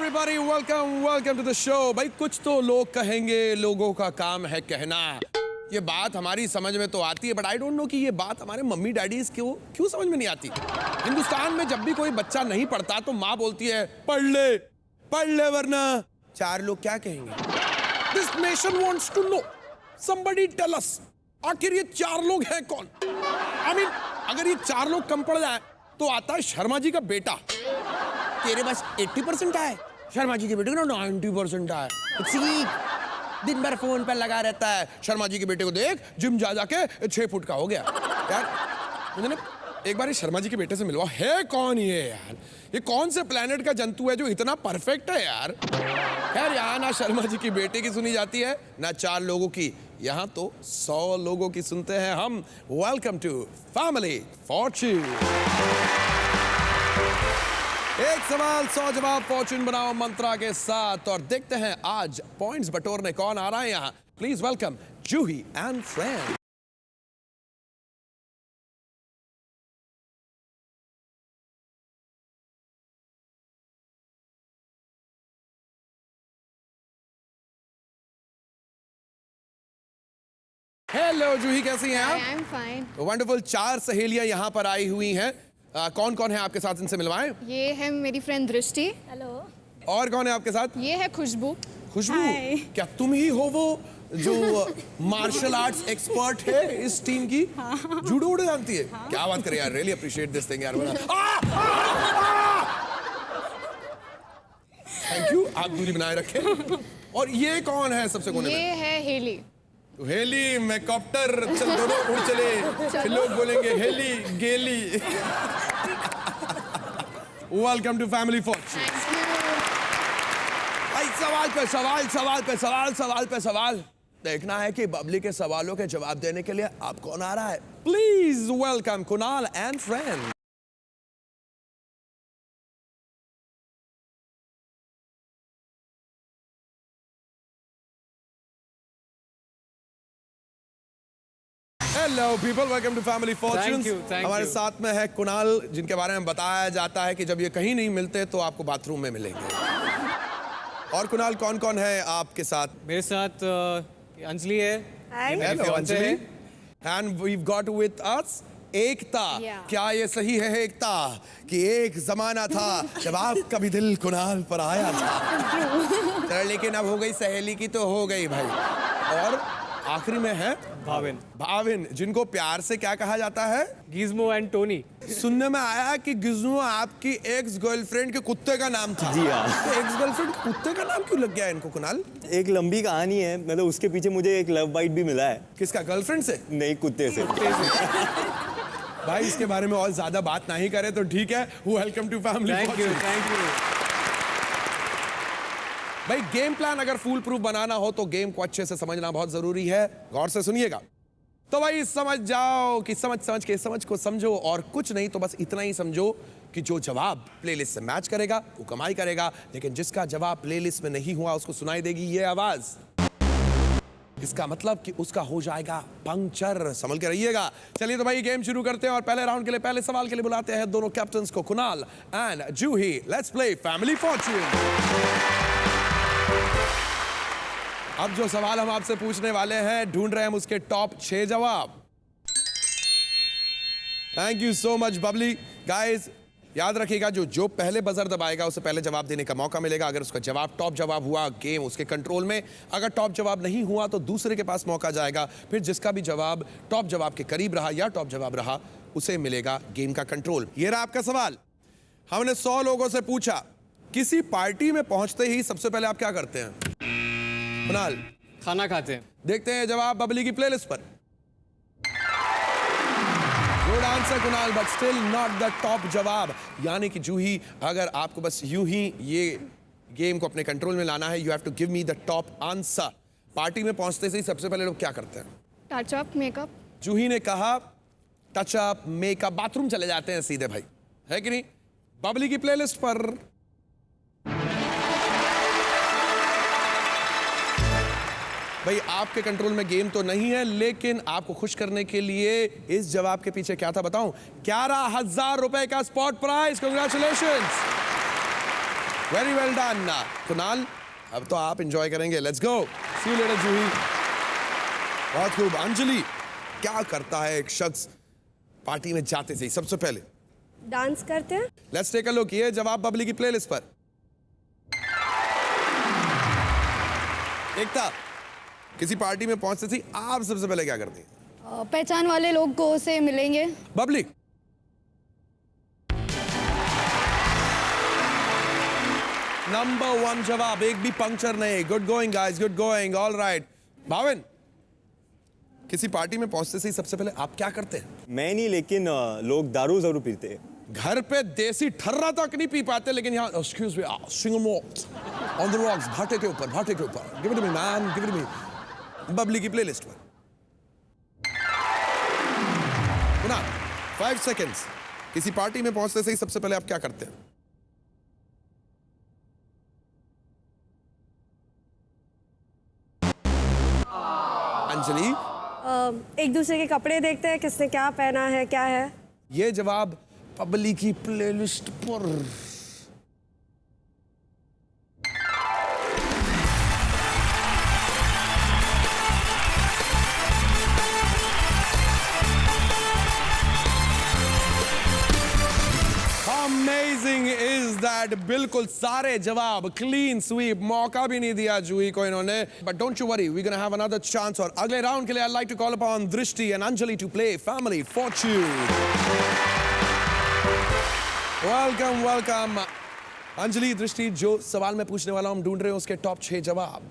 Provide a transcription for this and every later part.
everybody, welcome to the show। भाई कुछ तो लोग कहेंगे, लोगों का काम है कहना। ये बात हमारी समझ में तो आती है, बट आई डोंट नो कि ये बात हमारे मम्मी डैडी क्यों समझ में नहीं आती। हिंदुस्तान में जब भी कोई बच्चा नहीं पढ़ता तो माँ बोलती है पढ़ ले वरना चार लोग क्या कहेंगे। This nation wants to know, somebody tell us, आखिर ये चार लोग हैं कौन। I mean, अगर ये चार लोग कम पड़ जाए तो आता है शर्मा जी का बेटा, तेरे पास 80% आए, शर्मा जी के बेटे को 90% आए। दिन भर फोन पर लगा रहता है, शर्मा जी के बेटे को देख जिम जा जाके 6 फुट का हो गया। यार मुझे ना एक बार शर्मा जी के बेटे से मिलवा, है कौन ये यार, ये कौन से प्लेनेट का जंतु है जो इतना परफेक्ट है यार। खैर यहाँ ना शर्मा जी की बेटे की सुनी जाती है ना 4 लोगों की, यहाँ तो 100 लोगों की सुनते हैं हम। Welcome to family fortune. एक सवाल 100 जवाब, फॉर्च्यून बनाओ मंत्रा के साथ। और देखते हैं आज पॉइंट्स बटोरने कौन आ रहा है यहाँ। Please welcome Juhi and friend. Hello Juhi, कैसी हैं आप? I am fine. वंडरफुल। 4 सहेलियां यहाँ पर आई हुई हैं। कौन कौन है आपके साथ, इनसे मिलवाएं। ये है मेरी फ्रेंड दृष्टि। हेलो। और कौन है आपके साथ? ये है खुशबू। खुशबू। Hi. क्या तुम ही हो वो जो मार्शल आर्ट्स एक्सपर्ट है इस टीम की? जूडो वूडो जानती है? क्या बात करें यार, रियली अप्रिशिएट दिस थिंग यार। थैंक यू, आप दूरी बनाए रखें। और ये कौन है सबसे कोने में? ये है हेली। हेली मैं कॉप्टर, चल दोनों उड़ चले, फिर लोग बोलेंगे हेली गेली। Welcome to family fortune. भाई सवाल पे सवाल देखना है कि बबली के सवालों के जवाब देने के लिए आप कौन आ रहा है। Please welcome Kunal and friend. Hello people, welcome to family fortunes. हमारे साथ में है कुणाल, जिनके बारे में बताया जाता है कि जब ये कहीं नहीं मिलते तो आपको बाथरूम में मिलेंगे। और कुणाल, कौन कौन है आपके साथ? मेरे साथ अंजलि है। Hello Anjali. And we got with us Ekta. क्या ये सही है एकता कि एक जमाना था जब आपका भी दिल कुणाल पर आया था, लेकिन अब हो गई सहेली की तो हो गई भाई। और आखिरी में है भाविन, जिनको प्यार से क्या कहा जाता है? Gizmo and Tony. सुनने में आया कि गिज़्मो आपकी एक्स गर्लफ्रेंड के कुत्ते का नाम था। जी हाँ। तो एक्स गर्लफ्रेंड के कुत्ते का नाम क्यों लग गया इनको कुणाल? एक लंबी कहानी है, मतलब उसके पीछे मुझे एक लव बाइट भी मिला है। किसका, गर्लफ्रेंड से? नहीं, कुत्ते से। भाई इसके बारे में और ज्यादा बात नहीं करे तो ठीक है। Welcome to family. Thank you. भाई गेम प्लान अगर फूल प्रूफ बनाना हो तो गेम को अच्छे से समझना बहुत जरूरी है। गौर से सुनिएगा। तो भाई समझ जाओ कि समझ को समझो, और कुछ नहीं तो बस इतना ही समझो कि जो जवाब प्लेलिस्ट से मैच करेगा वो कमाई करेगा, लेकिन जिसका जवाब प्लेलिस्ट में नहीं हुआ उसको सुनाई देगी ये आवाज। इसका मतलब कि उसका हो जाएगा पंक्चर। संभल के रहिएगा। चलिए तो भाई गेम शुरू करते हैं, और पहले राउंड के लिए, पहले सवाल के लिए बुलाते हैं दोनों कैप्टन्स को, Kunal and Juhi. Let's play family Fortune. अब जो सवाल हम आपसे पूछने वाले हैं, ढूंढ रहे हैं हम उसके टॉप 6 जवाब। Thank you so much Babli. Guys याद रखिएगा, जो पहले बजर दबाएगा उसे पहले जवाब देने का मौका मिलेगा। अगर उसका जवाब टॉप जवाब हुआ, गेम उसके कंट्रोल में। अगर टॉप जवाब नहीं हुआ तो दूसरे के पास मौका जाएगा। फिर जिसका भी जवाब टॉप जवाब के करीब रहा या टॉप जवाब रहा, उसे मिलेगा गेम का कंट्रोल। ये रहा आपका सवाल। हमने 100 लोगों से पूछा, किसी पार्टी में पहुंचते ही सबसे पहले आप क्या करते हैं? कुणाल? खाना खाते हैं। देखते हैं जवाब बबली की प्लेलिस्ट पर। Good answer Kunal, but still not the top जवाब। यानी कि जूही, अगर आपको बस यूं ही ये गेम को अपने कंट्रोल में लाना है, you have to give me the top answer. Party में पहुंचते से ही सबसे पहले लोग क्या करते हैं? Touch up, makeup. जूही ने कहा टच अप, मेकअप, बाथरूम चले जाते हैं सीधे भाई, है कि नहीं? बबली की प्लेलिस्ट पर भाई आपके कंट्रोल में गेम तो नहीं है, लेकिन आपको खुश करने के लिए इस जवाब के पीछे क्या था बताऊं? 11,000 रुपए का spot prize. Congratulations. Very well done Kunal, अब तो आप एंजॉय करेंगे। Let's go, see you later Juhi. बहुत खूब। अंजलि, क्या करता है एक शख्स पार्टी में जाते से ही? सबसे पहले डांस करते हैं। Let's take a look. ये जवाब बबली की प्लेलिस्ट पर। एकता, किसी पार्टी में पहुंचते ही आप सबसे पहले क्या करती हैं? पहचान वाले लोग को से मिलेंगे। बबली, नंबर 1 जवाब, एक भी पंक्चर नहीं। Good going guys, good going. All right. Bhavin, किसी पार्टी में पहुंचते से ही सबसे पहले आप क्या करते हैं? मैं नहीं, लेकिन लोग दारू जरूर पीते हैं। घर पे देसी ठर्रा तक नहीं पी पाते, लेकिन यहाँ excuse me, single malt on the rocks, भाटे के ऊपर, भाटे के ऊपर। Give it me man, give it me. Babli की प्लेलिस्ट पर। पुनः 5 सेकेंड्स। किसी पार्टी में पहुंचते से ही सबसे पहले आप क्या करते हैं? अंजलि, एक दूसरे के कपड़े देखते हैं, किसने क्या पहना है, क्या है। ये जवाब बबली की प्लेलिस्ट पर। अमेजिंग इज दैट, बिल्कुल सारे जवाब क्लीन स्वीप, मौका भी नहीं दिया जूही को इन्होंने। But don't you worry, we gonna have another chance. और अगले राउंड के लिए I like to call upon Drishti and Anjali to play family fortune. Welcome welcome. Anjali, Drishti, जो सवाल मैं पूछने वाला हूं हम ढूंढ रहे हैं उसके टॉप 6 जवाब।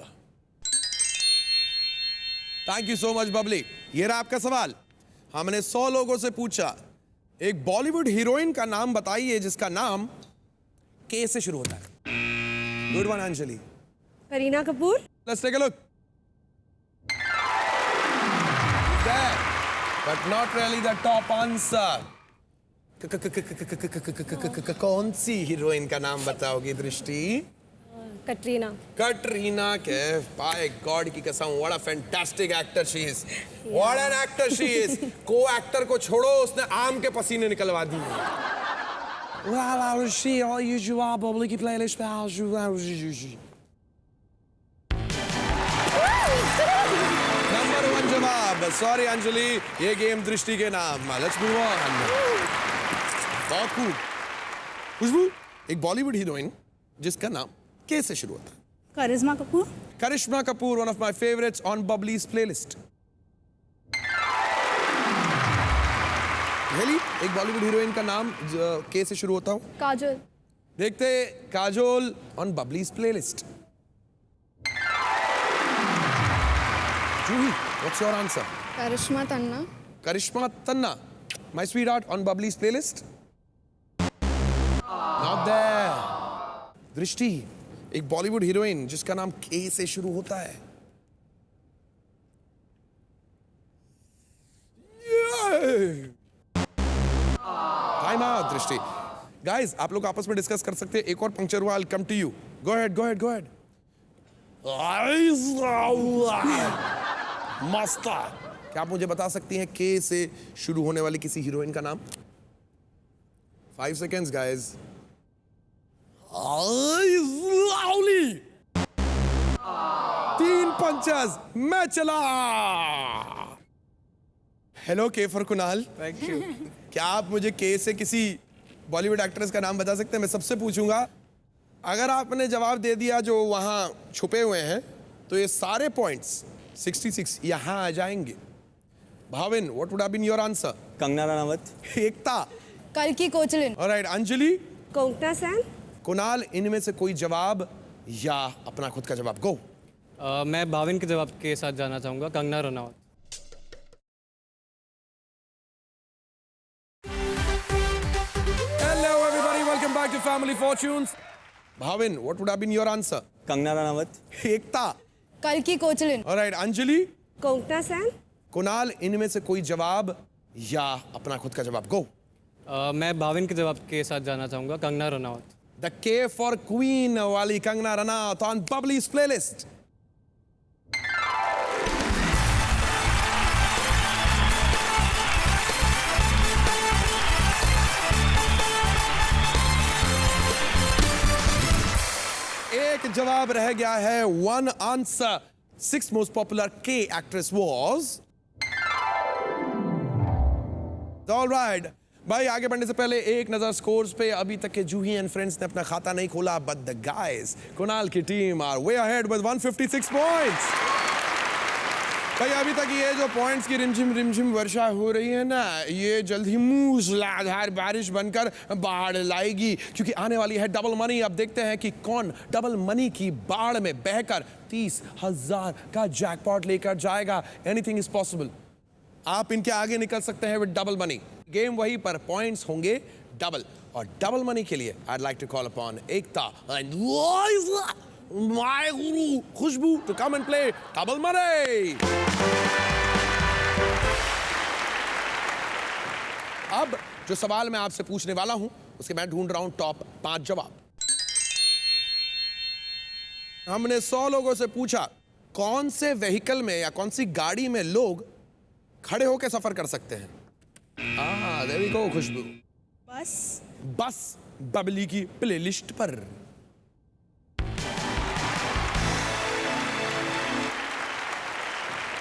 Thank you so much Babli. ये रहा आपका सवाल। हमने 100 लोगों से पूछा, एक बॉलीवुड हीरोइन का नाम बताइए जिसका नाम के से शुरू होता है। Good one Anjali. Kareena Kapoor. Let's take a look. But not really the top answer. कौन सी हीरोइन का नाम बताओगी दृष्टि? कटरीना। कटरीना के, बाय गॉड की कसम, what a fantastic actor she is, what an actor she is. को एक्टर को छोड़ो, उसने आम के पसीने निकलवा दिए। ये जवाब बबली की प्लेलिस्ट पे। नंबर 1 जवाब। सॉरी अंजलि, ये गेम दृष्टि के नाम। Let's move on. बहुत खूब। खुशबू, एक बॉलीवुड हीरोइन जिसका नाम के से शुरू होता है। Karishma Kapoor. Karishma Kapoor, one of my favourites on Babli's playlist. Really, एक बॉलीवुड हीरोइन का नाम के से शुरू होता हो? काजल। देखते Kajol on Babli's playlist. Juhi, what's your answer? Karishma Tanna. Karishma Tanna, my sweetheart on Babli's playlist. Not there. Drishti, एक बॉलीवुड हीरोइन जिसका नाम के से शुरू होता है। टाइम आउट दृष्टि। गाइस, आप लोग आपस में डिस्कस कर सकते हैं। एक और पंक्चर हुआ, I will come to you. Go ahead, go ahead, go ahead. मस्त। क्या आप मुझे बता सकती हैं के से शुरू होने वाली किसी हीरोइन का नाम? 5 seconds गाइस। 3 पंचेस, मैं चला। हेलो के फॉर कुणाल। Thank you. क्या आप मुझे के से किसी बॉलीवुड एक्ट्रेस का नाम बता सकते हैं? मैं सबसे पूछूंगा। अगर आपने जवाब दे दिया जो वहां छुपे हुए हैं, तो ये सारे पॉइंट्स 66 यहां आ जाएंगे। Bhavin, what would have been your answer? Kangana Ranaut. Ekta. कल्कि कोचलिन। ऑलराइट अंजलि। कोंकणा सेन। कुणाल, इनमें से कोई जवाब या अपना खुद का जवाब? गो। मैं भाविन के जवाब के साथ जाना चाहूँगा, Kangana Ranaut. Hello everybody, welcome back to Family Fortunes. Bhavin, what would have been your answer? Kangana Ranaut. Ekta. कल्कि कोचलिन। Alright, अंजलि। कोंकणा सेन। कुणाल, इनमें से कोई जवाब या अपना खुद का जवाब? गो। मैं भाविन के जवाब के साथ जाना चाहूँगा, Kangana Ranaut. The K for Queen वाली Kangana Ranaut on Bubbly's playlist. जवाब रह गया है one answer. Six most popular के एक्ट्रेस वाज ऑलराइट। भाई आगे बढ़ने से पहले एक नजर स्कोर्स पे। अभी तक के जूही एंड फ्रेंड्स ने अपना खाता नहीं खोला, बट द गाइस कुणाल की team are way ahead with 156 points. भाई अभी तक ये जो पॉइंट्स की रिमझिम वर्षा हो रही है ना, ये जल्द ही मूसलाधार बारिश बनकर बाढ़ लाएगी, क्योंकि आने वाली है डबल मनी। अब देखते हैं कि कौन डबल मनी की बाढ़ में बहकर 30,000 का जैकपॉट लेकर जाएगा। Anything is possible. आप इनके आगे निकल सकते हैं विद डबल मनी। गेम वही पर पॉइंट्स होंगे डबल, और डबल मनी के लिए I like to call upon Ekta and my guru Khushboo to come and play double money. अब जो सवाल मैं आपसे पूछने वाला हूं उसके मैं ढूंढ रहा हूं टॉप 5 जवाब। हमने 100 लोगों से पूछा कौन से व्हीकल में या कौन सी गाड़ी में लोग खड़े होकर सफर कर सकते हैं। there we go, खुशबू। बस बबली की प्लेलिस्ट पर।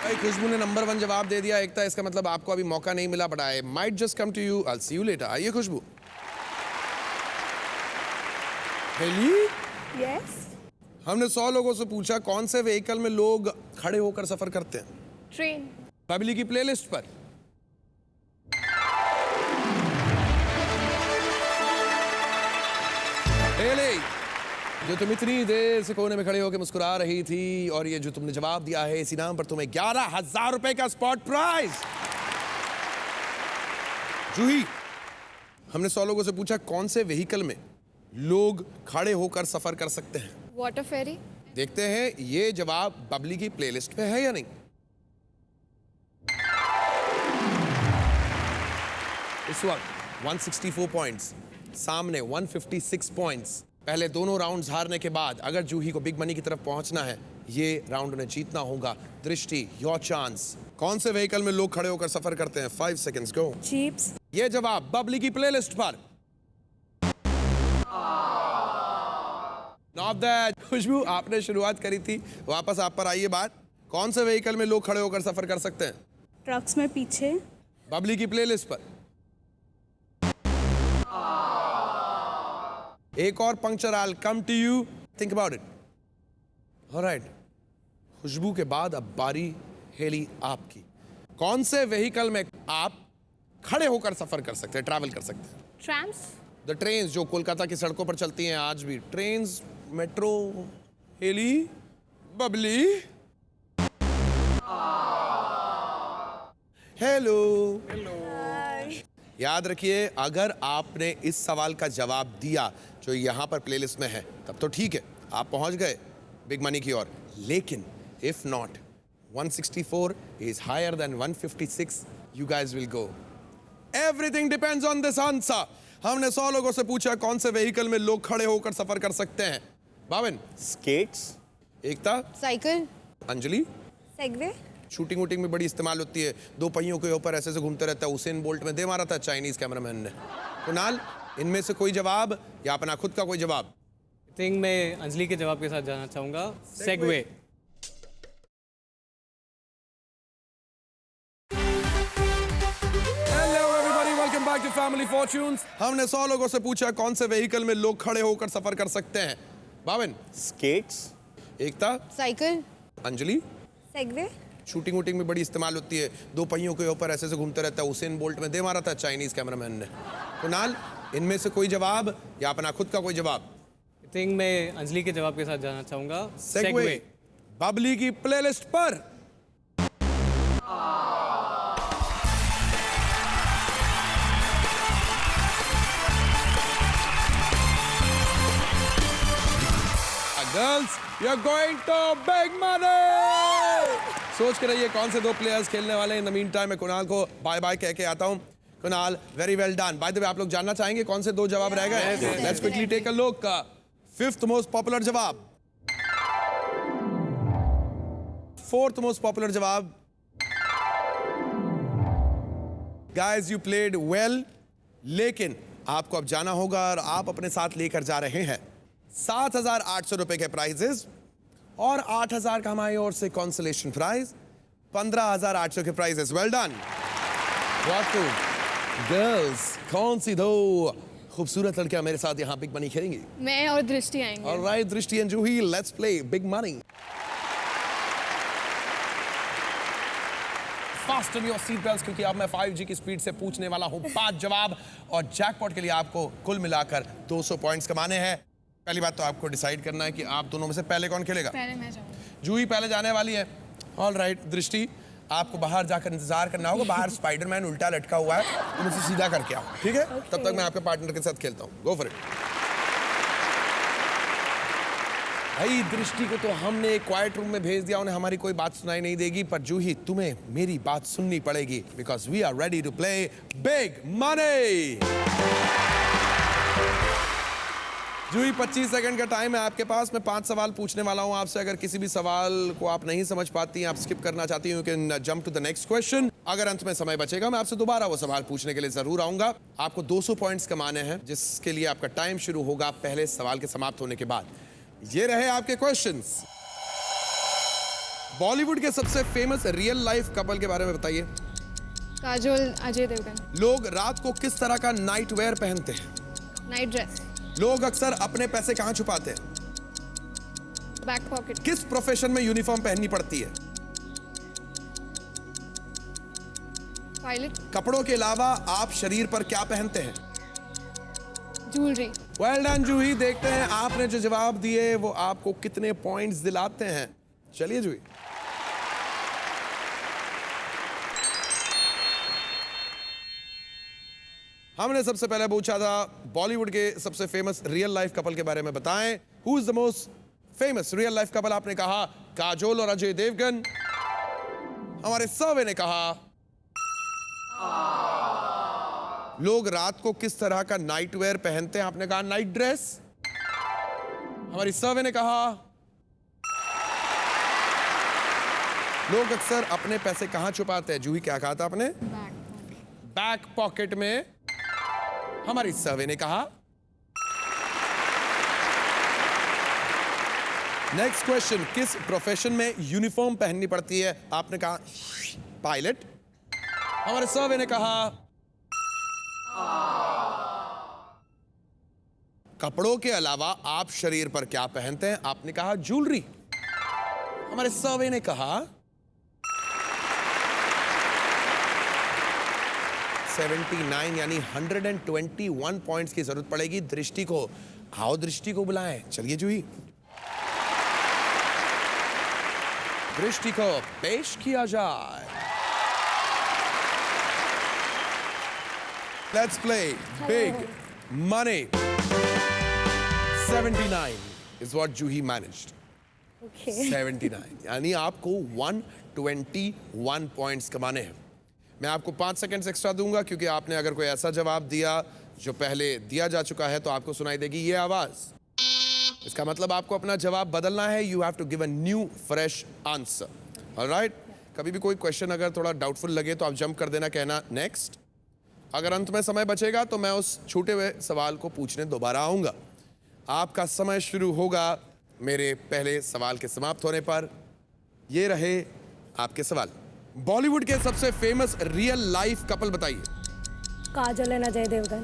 भाई खुशबू ने नंबर 1 जवाब दे दिया एकता, इसका मतलब आपको अभी मौका नहीं मिला, but I might just come to you, I see you later. आइए खुशबू। Heli yes. हमने 100 लोगों से पूछा कौन से व्हीकल में लोग खड़े होकर सफर करते हैं। ट्रेन। बबली की प्लेलिस्ट पर। हेले, जो तुम इतनी देर से कोने में खड़े होकर मुस्कुरा रही थी, और ये जो तुमने जवाब दिया है, इसी नाम पर तुम्हें 11,000 रुपए का स्पॉट प्राइज। जूही, हमने 100 लोगों से पूछा कौन से व्हीकल में लोग खड़े होकर सफर कर सकते हैं। वाटर फेरी। देखते हैं ये जवाब बबली की प्लेलिस्ट पे है या नहीं। इस वक्त 164 पॉइंट्स, सामने 156 पॉइंट्स। पहले दोनों राउंड्स हारने के बाद अगर जूही को बिग मनी की तरफ पहुंचना है, ये राउंड उन्हें जीतना होगा। दृष्टि, योर चांस। कौन से व्हीकल में लोग खड़े होकर सफर करते हैं? 5 सेकंड्स गो। जीप्स। ये जवाब बबली की प्लेलिस्ट पर। Not that. खुशबू, आपने शुरुआत करी थी, वापस आप पर आइए बात। कौन से व्हीकल में लोग खड़े होकर सफर कर सकते हैं? ट्रक्स में पीछे। बबली की प्लेलिस्ट पर। एक और puncture, I will come to you, think about it. Alright, Khushboo के बाद अब बारी हेली आपकी। कौन से व्हीकल में आप खड़े होकर सफर कर सकते हैं, ट्रैवल कर सकते हैं? ट्रैम्स। द ट्रेन्स जो कोलकाता की सड़कों पर चलती हैं आज भी। Trains, metro. हेली, बबली। हेलो। याद रखिए, अगर आपने इस सवाल का जवाब दिया जो यहाँ पर प्लेलिस्ट में है, तब तो ठीक है, आप पहुंच गए बिग मनी की ओर। लेकिन if not, 164 is higher than 156, you guys will go. Everything depends on this answer. हमने 100 लोगों से पूछा कौन से व्हीकल में लोग खड़े होकर सफर कर सकते हैं। बावन। स्केट्स। एकता। साइकिल। अंजलि। सेगवे। शूटिंग वूटिंग में बड़ी इस्तेमाल होती है, 2 पहियों के ऊपर ऐसे से घूमते रहता है। उसेन बोल्ट में दे मारा था चाइनीज कैमरामैन ने। कुणाल, इनमें से कोई जवाब या अपना खुद का कोई जवाब? आई थिंक मैं अंजलि के जवाब के साथ जाना चाहूँगा, segue. Hello everybody, welcome back to family fortunes. हमने 100 लोगों से पूछा कौन से व्हीकल में लोग खड़े होकर सफर कर सकते हैं। बावन। स्केट्स। एकता। साइकिल। अंजलि। सेगवे। शूटिंग वूटिंग में बड़ी इस्तेमाल होती है, 2 पहियों के ऊपर ऐसे से घूमते रहता है। उसेन बोल्ट में दे मारा था चाइनीज कैमरामैन ने। कुणाल, इनमें से कोई जवाब या अपना खुद का कोई जवाब? आई थिंक मैं अंजलि के जवाब के साथ जाना चाहूँगा, सेगवे। बबली की प्लेलिस्ट पर। Girls, you are going to big money. सोच के रहिए कौन से 2 प्लेयर्स खेलने वाले हैं। इन द मीन टाइम मैं कुणाल को बाय बाय कह के आता हूं। Kunal, very well done. By the way, आप लोग जानना चाहेंगे कौन से 2 जवाब रह गए? Let's quickly take a look. 5th most popular जवाब, 4th मोस्ट पॉपुलर जवाब। गाइस, यू प्लेड वेल, लेकिन आपको अब जाना होगा और आप अपने साथ लेकर जा रहे हैं 7,800 रुपए के प्राइजेस और 8,000 का हमारी ओर से कंसोलेशन प्राइज, 15,800 के प्राइजेस। Well done. गर्ल्स, कौन सी दो खूबसूरत लड़कियां मेरे साथ यहाँ बिग मनी खेलेंगी? मैं और दृष्टि आएंगे। ऑलराइट, दृष्टि and Juhi, let's play big money. Fasten your seat belts, क्योंकि अब मैं 5G की स्पीड से पूछने वाला हूं 5 जवाब और जैकपॉट के लिए आपको कुल मिलाकर 200 पॉइंट्स कमाने हैं। पहली बात तो आपको डिसाइड करना है कि आप दोनों में से पहले कौन खेलेगा। पहले मैं जाऊंगी। जूही पहले जाने वाली है। ऑलराइट, दृष्टि आपको बाहर जाकर इंतजार करना होगा। बाहर स्पाइडरमैन उल्टा लटका हुआ है, तुम उसे सीधा करके आओ, ठीक है? तब तक मैं आपके पार्टनर के साथ खेलता हूँ। गो फॉर इट। भाई, दृष्टि को तो हमने एक क्वाइट रूम में भेज दिया, उन्हें हमारी कोई बात सुनाई नहीं देगी, पर जूही तुम्हें मेरी बात सुननी पड़ेगी, because we are ready to play big money. Juhi, 25 second का टाइम है आपके पास। मैं 5 सवाल पूछने वाला हूं आपसे। अगर किसी भी सवाल को आप नहीं समझ पाती हैं, आप स्किप करना चाहती हूँ, can jump to the next question. अगर अंत में समय बचेगा, मैं आपसे दोबारा वो सवाल पूछने के लिए जरूर आऊंगा। आपको 200 पॉइंट्स कमाने हैं, जिसके लिए आपका टाइम शुरू होगा पहले सवाल के समाप्त होने के बाद। ये रहे आपके क्वेश्चंस। बॉलीवुड के सबसे फेमस रियल लाइफ कपल के बारे में बताइए। काजोल, अजय देवगन। लोग रात को किस तरह का नाइट वेयर पहनते हैं? Night dress. लोग अक्सर अपने पैसे कहां छुपाते हैं? Back pocket. किस प्रोफेशन में यूनिफॉर्म पहननी पड़ती है? पायलट। कपड़ों के अलावा आप शरीर पर क्या पहनते हैं? ज्वेलरी। वेल डन जूही। देखते हैं आपने जो जवाब दिए वो आपको कितने पॉइंट्स दिलाते हैं। चलिए जूही। हमने सबसे पहले पूछा था बॉलीवुड के सबसे फेमस रियल लाइफ कपल के बारे में बताएं। Who is the most famous real life couple? आपने कहा काजोल और अजय देवगन। हमारे सर्वे ने कहा लोग रात को किस तरह का नाइट वेयर पहनते हैं? आपने कहा नाइट ड्रेस। हमारी सर्वे ने कहा लोग अक्सर अपने पैसे कहां छुपाते हैं? जूही, क्या कहा था आपने? बैक पॉकेट में। हमारी सर्वे ने कहा नेक्स्ट क्वेश्चन, किस प्रोफेशन में यूनिफॉर्म पहननी पड़ती है? आपने कहा पायलट। हमारे सर्वे ने कहा कपड़ों के अलावा आप शरीर पर क्या पहनते हैं? आपने कहा ज्वेलरी। हमारे सर्वे ने कहा 79 यानी 121 पॉइंट्स की जरूरत पड़ेगी दृष्टि को। आओ दृष्टि को बुलाएं। चलिए जूही, दृष्टि को पेश किया जाए। Let's play big money. 79 is what Juhi managed. Okay. 79 यानी आपको 121 पॉइंट्स कमाने हैं। मैं आपको 5 सेकंड्स एक्स्ट्रा दूंगा, क्योंकि आपने अगर कोई ऐसा जवाब दिया जो पहले दिया जा चुका है तो आपको सुनाई देगी ये आवाज। इसका मतलब आपको अपना जवाब बदलना है। You have to give a new fresh answer. Alright? कभी भी कोई क्वेश्चन अगर थोड़ा डाउटफुल लगे तो आप जंप कर देना, कहना नेक्स्ट। अगर अंत में समय बचेगा तो मैं उस छूटे हुए सवाल को पूछने दोबारा आऊंगा। आपका समय शुरू होगा मेरे पहले सवाल के समाप्त होने पर। ये रहे आपके सवाल। बॉलीवुड के सबसे फेमस रियल लाइफ कपल बताइए। काजल एंड अजय देवगन।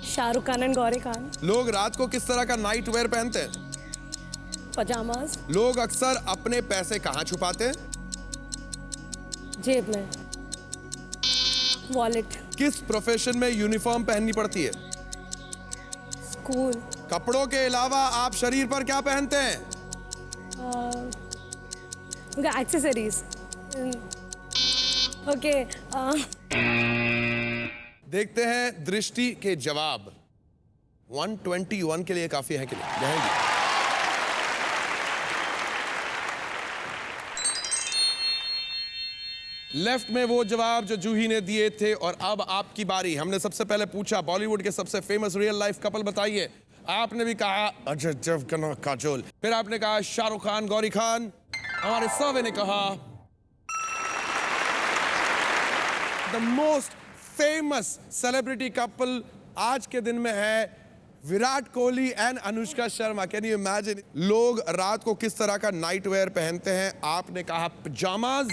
शाहरुख खान एंड गौरी खान। लोग रात को किस तरह का नाइट वेयर पहनते हैं? पजामाज। लोग अक्सर अपने पैसे कहां छुपाते हैं? जेब में। वॉलेट। किस प्रोफेशन में यूनिफॉर्म पहननी पड़ती है? स्कूल। कपड़ों के अलावा आप शरीर पर क्या पहनते हैं? एक्सेसरीज। ओके। देखते हैं दृष्टि के जवाब 121 के लिए काफी है कि नहीं। रहेंगे। लेफ्ट में वो जवाब जो जूही ने दिए थे। और अब आपकी बारी। हमने सबसे पहले पूछा बॉलीवुड के सबसे फेमस रियल लाइफ कपल बताइए। आपने भी कहा अजय देवगन और काजोल। फिर आपने कहा शाहरुख खान, गौरी खान। हमारे सर्वे ने कहा the most famous celebrity couple आज के दिन में है Virat Kohli and Anushka Sharma, can you imagine? लोग रात को किस तरह का नाइट वेयर पहनते हैं? आपने कहा पिजामाज,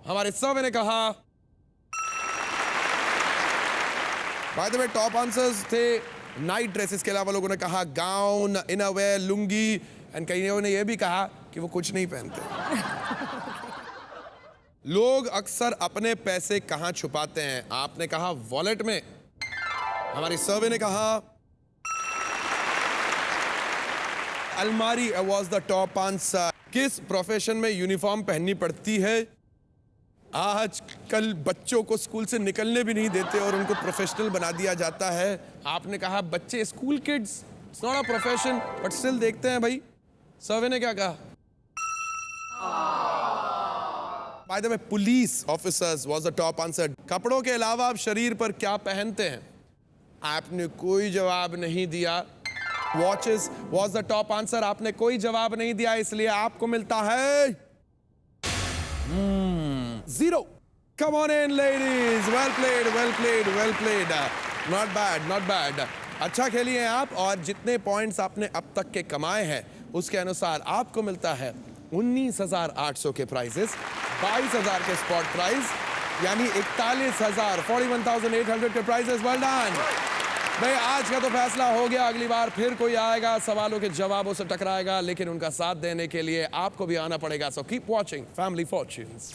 हमारे सर्वे ने कहा, by the way top answers थे नाइट ड्रेसेस के अलावा लोगों ने कहा गाउन, इनरवेयर, लुंगी, एंड कई लोगों ने यह भी कहा कि वो कुछ नहीं पहनते। लोग अक्सर अपने पैसे कहां छुपाते हैं? आपने कहा वॉलेट में, हमारी सर्वे ने कहा अलमारी वाज द टॉप आंसर। किस प्रोफेशन में यूनिफॉर्म पहननी पड़ती है? आज कल बच्चों को स्कूल से निकलने भी नहीं देते और उनको प्रोफेशनल बना दिया जाता है। आपने कहा बच्चे, school kids, it's not a profession but still देखते हैं भाई। सर्वे ने क्या कहा? By the way police officers was the top answer. कपड़ों के अलावा आप शरीर पर क्या पहनते हैं? आपने कोई जवाब नहीं दिया। Watches was the top answer, आपने कोई जवाब नहीं दिया, इसलिए आपको मिलता है 0. Come on in ladies, well played, well played, well played. Not bad, not bad. अच्छा खेली हैं आप, और जितने पॉइंट्स आपने अब तक के कमाए हैं उसके अनुसार आपको मिलता है 19,800 के प्राइजेस, 22,000 के स्पॉट प्राइज, यानी 41,000, 41,800 के प्राइजेस। वेल डन भाई, आज का तो फैसला हो गया। अगली बार फिर कोई आएगा, सवालों के जवाबों से टकराएगा, लेकिन उनका साथ देने के लिए आपको भी आना पड़ेगा। So keep watching family fortunes.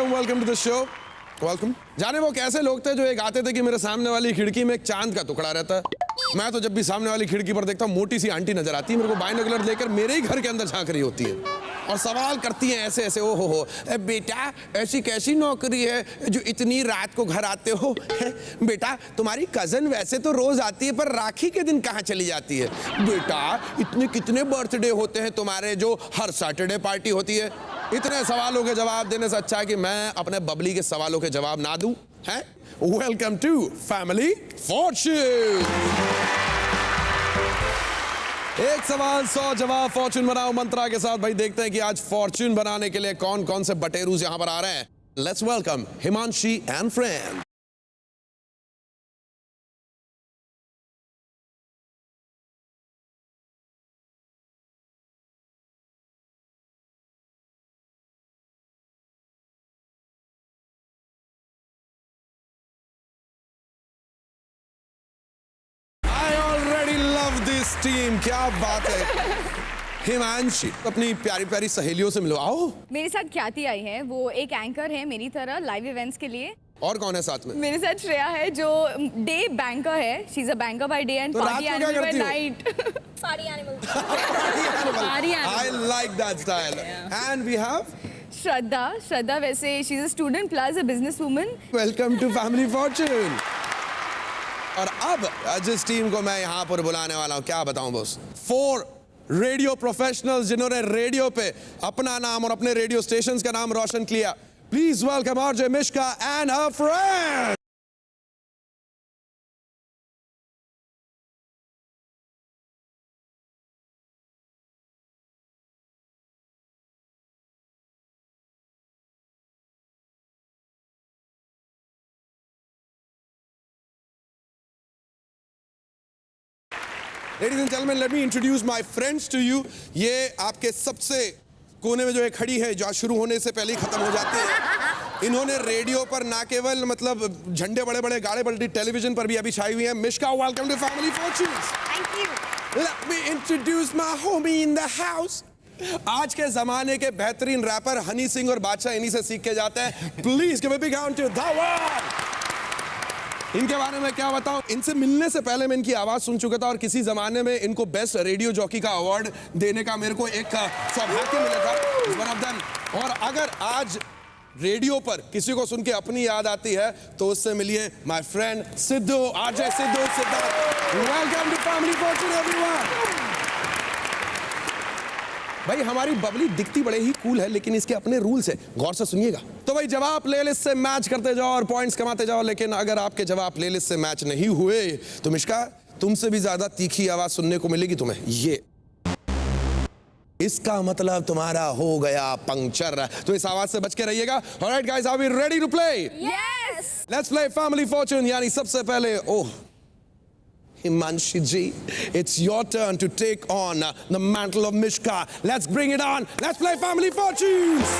Welcome to the show. Welcome. जाने वो कैसे लोग थे जो एक आते थे कि मेरे सामने वाली खिड़की में एक चांद का टुकड़ा रहता है। मैं तो जब भी सामने वाली खिड़की पर देखता हूँ मोटी सी आंटी नजर आती है, मेरे को बाइनोकुलर लेकर मेरे ही घर के अंदर झांक रही होती है और सवाल करती हैं ऐसे ऐसे, ओ हो बेटा ऐसी कैसी नौकरी है जो इतनी रात को घर आते हो? बेटा तुम्हारी कजन वैसे तो रोज आती है पर राखी के दिन कहाँ चली जाती है? बेटा इतने कितने बर्थडे होते हैं तुम्हारे जो हर सैटरडे पार्टी होती है? इतने सवालों के जवाब देने से अच्छा है कि मैं अपने बबली के सवालों के जवाब ना दूं, हैं? Welcome to family fortune. एक सवाल 100 जवाब, फॉर्च्यून बनाओ मंत्रा के साथ। भाई देखते हैं कि आज फॉर्च्यून बनाने के लिए कौन कौन से बटेरूज यहां पर आ रहे हैं। Let's welcome Himanshi and friend. Team, क्या बात है। हिमांशी अपनी प्यारी प्यारी सहेलियों से मिलो, आओ। मेरे साथ ख्याति आई है, वो एक एंकर है मेरी तरह लाइव इवेंट्स के लिए। और कौन है साथ में? मेरे साथ श्रेया है जो डे बैंकर है। She is a banker by day and party animal by night. Party animal. I like that style. And we have Shraddha वैसे she is a student plus a business woman. Welcome to family fortune. और अब जिस team को मैं यहाँ पर बुलाने वाला हूँ, क्या बताऊँ बॉस, 4 रेडियो प्रोफेशनल्स जिन्होंने रेडियो पे अपना नाम और अपने रेडियो स्टेशंस का नाम रोशन किया। Please welcome RJ Mishka and her friend. Ladies and gentlemen, let me introduce my friends to you. ये आपके सबसे कोने में जो है खड़ी है, जो शुरू होने से पहले ही खत्म हो जाती है। इन्होंने रेडियो पर ना केवल मतलब झंडे बड़े बड़े गाड़े बल्टी टेलीविजन पर भी अभी छाई हुई है। Mishka, welcome to family fortunes. Thank you. Let me introduce my homie in the house. आज के जमाने के बेहतरीन रैपर हनी सिंह और बादशाह इन्हीं से सीख के जाते हैं। Please give a big hand to Dhaval. इनके बारे में क्या बताऊं, इनसे मिलने से पहले मैं इनकी आवाज सुन चुका था और किसी जमाने में इनको बेस्ट रेडियो जॉकी का अवार्ड देने का मेरे को एक सौभाग्य मिला था। One of them. और अगर आज रेडियो पर किसी को सुन के अपनी याद आती है तो उससे मिलिए my friend Siddhu, RJ Siddhu Siddharth. Welcome to family fortune everyone. भाई हमारी बबली दिखती बड़े ही कूल है लेकिन इसके अपने रूल्स है, गौर से सुनिएगा। तो भाई जवाब प्लेलिस्ट से मैच करते जाओ और पॉइंट्स कमाते जाओ, लेकिन अगर आपके जवाब प्लेलिस्ट से मैच नहीं हुए तो मिश्का तुमसे भी ज्यादा तीखी आवाज सुनने को मिलेगी तुम्हें। ये इसका मतलब तुम्हारा हो गया पंक्चर, तो इस आवाज से बच के रहिएगा। Alright guys, are we ready to play? Yes. Let's play family fortune. यानी सबसे पहले Himanshi ji, it's your turn to take on the mantle of Mishka. Let's bring it on. Let's play Family Fortunes.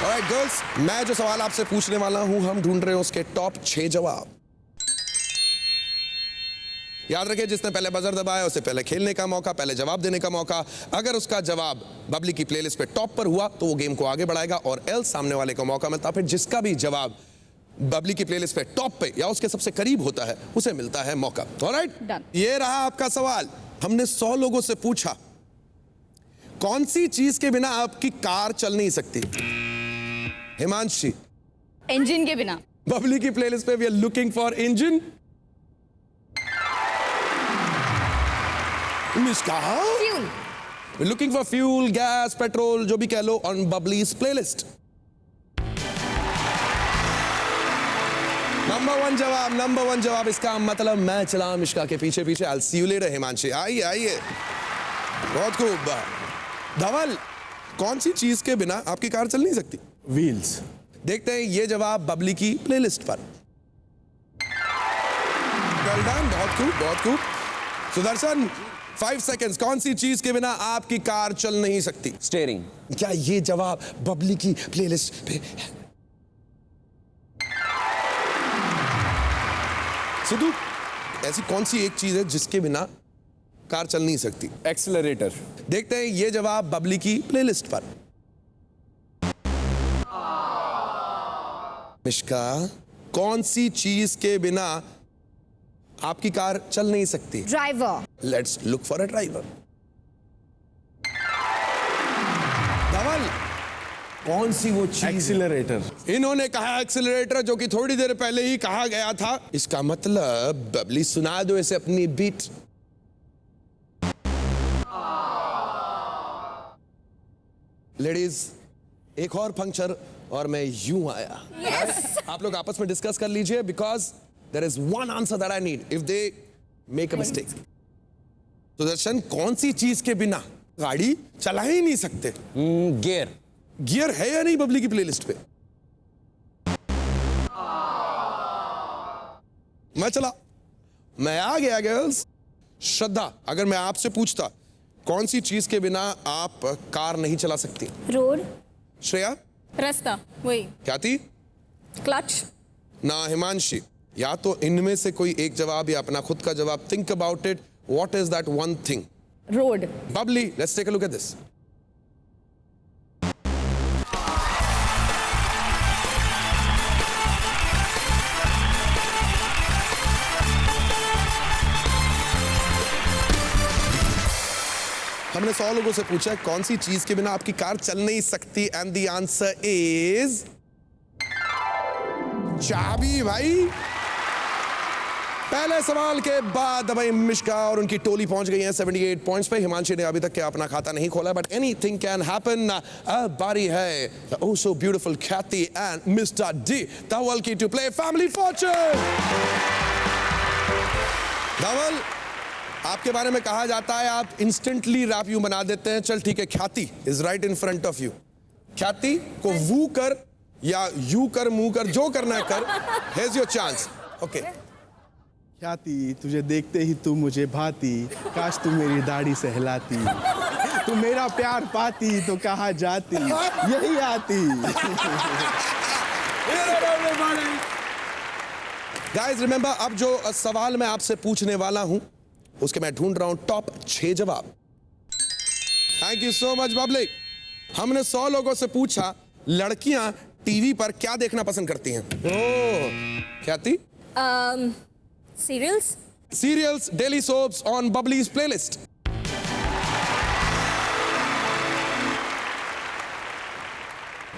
All right, girls. मैं जो सवाल आपसे पूछने वाला हूं, हम ढूंढ रहे हैं उसके टॉप 6 जवाब। याद रखिए, जिसने पहले बजर दबाया उसे पहले खेलने का मौका, पहले जवाब देने का मौका। अगर उसका जवाब बबली की प्लेलिस्ट पे टॉप पर हुआ तो वो गेम को आगे बढ़ाएगा और एल सामने वाले को मौका मिलता। फिर जिसका भी जवाब बबली की प्लेलिस्ट पे टॉप पे या उसके सबसे करीब होता है उसे मिलता है मौका। Alright, Done. ये रहा आपका सवाल। हमने 100 लोगों से पूछा कौन सी चीज के बिना आपकी कार चल नहीं सकती। हिमांशी, इंजन के बिना। बबली की प्लेलिस्ट पे we are looking for engine. Mishka, fuel. We looking for fuel, gas, petrol, जो भी कह लो on Babli's playlist. Number one जवाब। इसका मतलब मैं चला मिश्का के पीछे पीछे। I'll see you later, Himanshi. आइए बहुत खूब। धवल, कौन सी चीज के बिना आपकी कार चल नहीं सकती? व्हील्स। देखते हैं ये जवाब बबली की प्लेलिस्ट पर। Well done, बहुत खूब। सुदर्शन, 5 seconds। कौन सी चीज के बिना आपकी कार चल नहीं सकती? स्टीयरिंग। क्या ये जवाब बबली की प्लेलिस्ट पे है? सिद्धू, ऐसी कौन सी एक चीज है जिसके बिना कार चल नहीं सकती? एक्सेलरेटर। देखते हैं ये जवाब बबली की प्लेलिस्ट पर। मिश्का, कौन सी चीज के बिना आपकी कार चल नहीं सकती? Driver. Let's look for a driver. Dhaval, कौन सी वो चीज? एक्सेलरेटर। इन्होंने कहा एक्सेलरेटर, जो कि थोड़ी देर पहले ही कहा गया था। इसका मतलब बबली सुना दो इसे अपनी बीट। लेडीज, एक और पंक्चर और मैं यूं आया। आप लोग आपस में डिस्कस कर लीजिए, because there is one answer that I need if they make a mistake. Sudarshan, कौन सी चीज के बिना गाड़ी चला ही नहीं सकते? गियर। गियर है या नहीं बबली की प्लेलिस्ट पे? मैं चला, मैं आ गया गर्ल्स। श्रद्धा, अगर मैं आपसे पूछता कौन सी चीज के बिना आप कार नहीं चला सकती? रोड। श्रेया? रास्ता। वही। क्या थी? क्लच। ना हिमांशी, या तो इनमें से कोई एक जवाब या अपना खुद का जवाब। Think about it, what is that one thing? Road. Babli, let's take a look at this. हमने 100 लोगों से पूछा कौन सी चीज के बिना आपकी कार चल नहीं सकती, एंड द आंसर इज चाबी। भाई, पहले सवाल के बाद भाई मिश्का और उनकी टोली पहुंच गई है 78 पॉइंट्स पे। हिमांशी ने अभी तक के अपना खाता नहीं खोला, बट एनीथिंग कैन हैपन। अब बारी है ओह सो ब्यूटीफुल ख्याति एंड मिस्टर डी धवल की टू प्ले फैमिली फॉर्च्यून। धवल, आपके बारे में कहा जाता है आप इंस्टेंटली रैप यूं बना देते हैं। चल ठीक है, ख्याति is right in front of you. ख्याति को वू कर या यू कर, मुंह कर, जो करना है कर। हेre's your chance. ओके। ख्याति, तुझे देखते ही तू मुझे भाती, काश तू मेरी दाढ़ी सहलाती, तू मेरा प्यार पाती तो कहाँ जाती, यही आती। गाइस रिमेंबर, अब जो सवाल मैं आपसे पूछने वाला हूं उसके मैं ढूंढ रहा हूं टॉप 6 जवाब। Thank you so much Babli. हमने 100 लोगों से पूछा लड़कियां टीवी पर क्या देखना पसंद करती हैं। ओह क्या थी? Serials. Serials, daily soaps on Babli's playlist.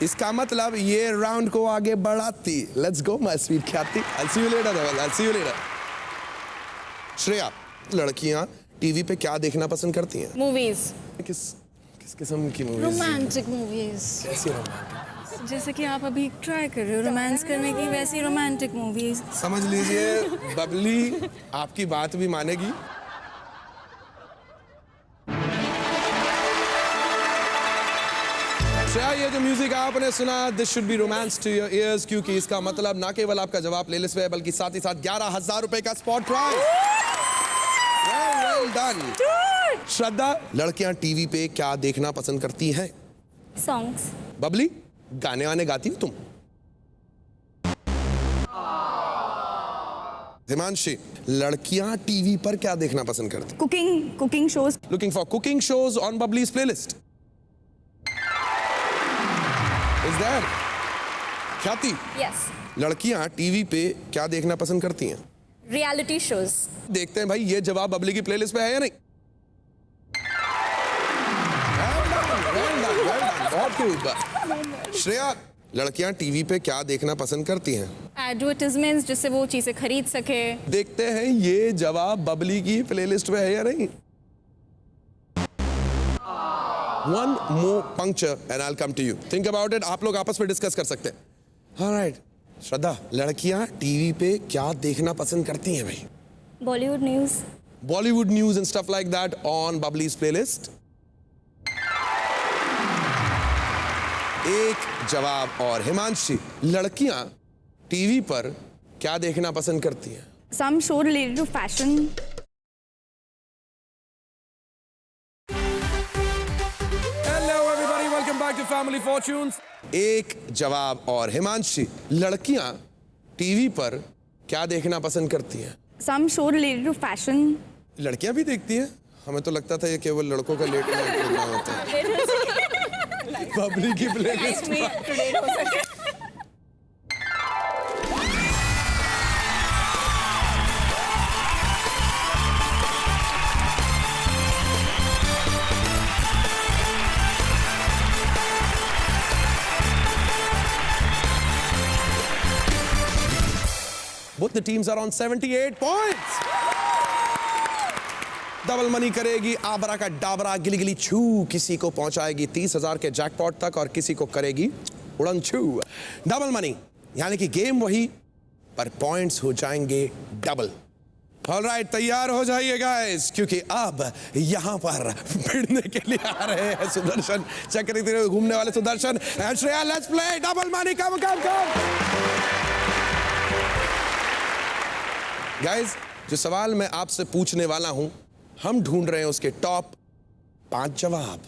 इसका मतलब ये राउंड को आगे बढ़ाती। लेट्स गो माय स्वीट ख्याति। I'll see you later, Dhaval. I'll see you later. Shreya, लड़कियां टीवी पे क्या देखना पसंद करती हैं? मूवीज। किस किस किस्म की मूवीज? Romantic movies. कैसी रोमांटिक? जैसे कि आप अभी ट्राई कर रहे हो रोमांस करने की, वैसी रोमांटिक मूवीज। समझ लीजिए बबली आपकी बात भी मानेगी। श्रेया, ये जो म्यूजिक आपने सुना, this should be romance to your ears, क्योंकि इसका मतलब ना केवल आपका जवाब प्लेलिस्ट में है बल्कि साथ ही साथ 11,000 रुपए का spot prize. Well done. Shraddha, लड़कियां टीवी पे क्या देखना पसंद करती हैं? सॉन्ग्स। बबली, गाने वाने गाती हो तुम? हिमांशी, लड़कियां टीवी पर क्या देखना पसंद करती? Cooking shows. Looking for cooking shows on Babli's playlist. Is there? Khyati, yes. लड़कियां टीवी पे क्या देखना पसंद करती हैं? Reality shows. देखते हैं भाई ये जवाब बबली की प्लेलिस्ट पे है या नहीं। बहुत खूब। श्रेया, लड़कियां टीवी पे क्या देखना पसंद करती हैं? एडवर्टाइजमेंट्स, जिससे वो चीजें खरीद सके। देखते हैं ये जवाब बबली की प्लेलिस्ट पे है या नहीं। One more puncture and I'll come to you. Think about it. आप लोग आपस में डिस्कस कर सकते हैं। All right. श्रद्धा, लड़कियां टीवी पे क्या देखना पसंद करती हैं भाई? Bollywood news. Bollywood news and stuff like that on Bubbly's playlist. एक जवाब और। हिमांशी, लड़कियां टीवी पर क्या देखना पसंद करती हैं? Some show related to fashion. Family fortunes. एक जवाब और। हिमांशी, लड़कियां टीवी पर क्या देखना पसंद करती हैं? Some show related to fashion. लड़कियां भी देखती हैं? हमें तो लगता था ये केवल लड़कों का लेट नाइट प्रोग्राम होता है। बबली की प्लेलिस्ट पर। Both the teams are on 78 points. Double money करेगी आबरा का डाबरा, गिली गिली छू, किसी को पहुंचाएगी 30,000 के जैकपॉट तक और किसी को करेगी उड़न छू। डबल मनी यानी कि गेम वही पर पॉइंट्स हो जाएंगे डबल। ऑलराइट, तैयार हो जाइए गाइस, क्योंकि अब यहां पर भिड़ने के लिए आ रहे हैं सुदर्शन चक्री घूमने वाले Sudarshan and Shreya. Let's play double money. Come guys, जो सवाल मैं आपसे पूछने वाला हूं, हम ढूंढ रहे हैं उसके टॉप 5 जवाब।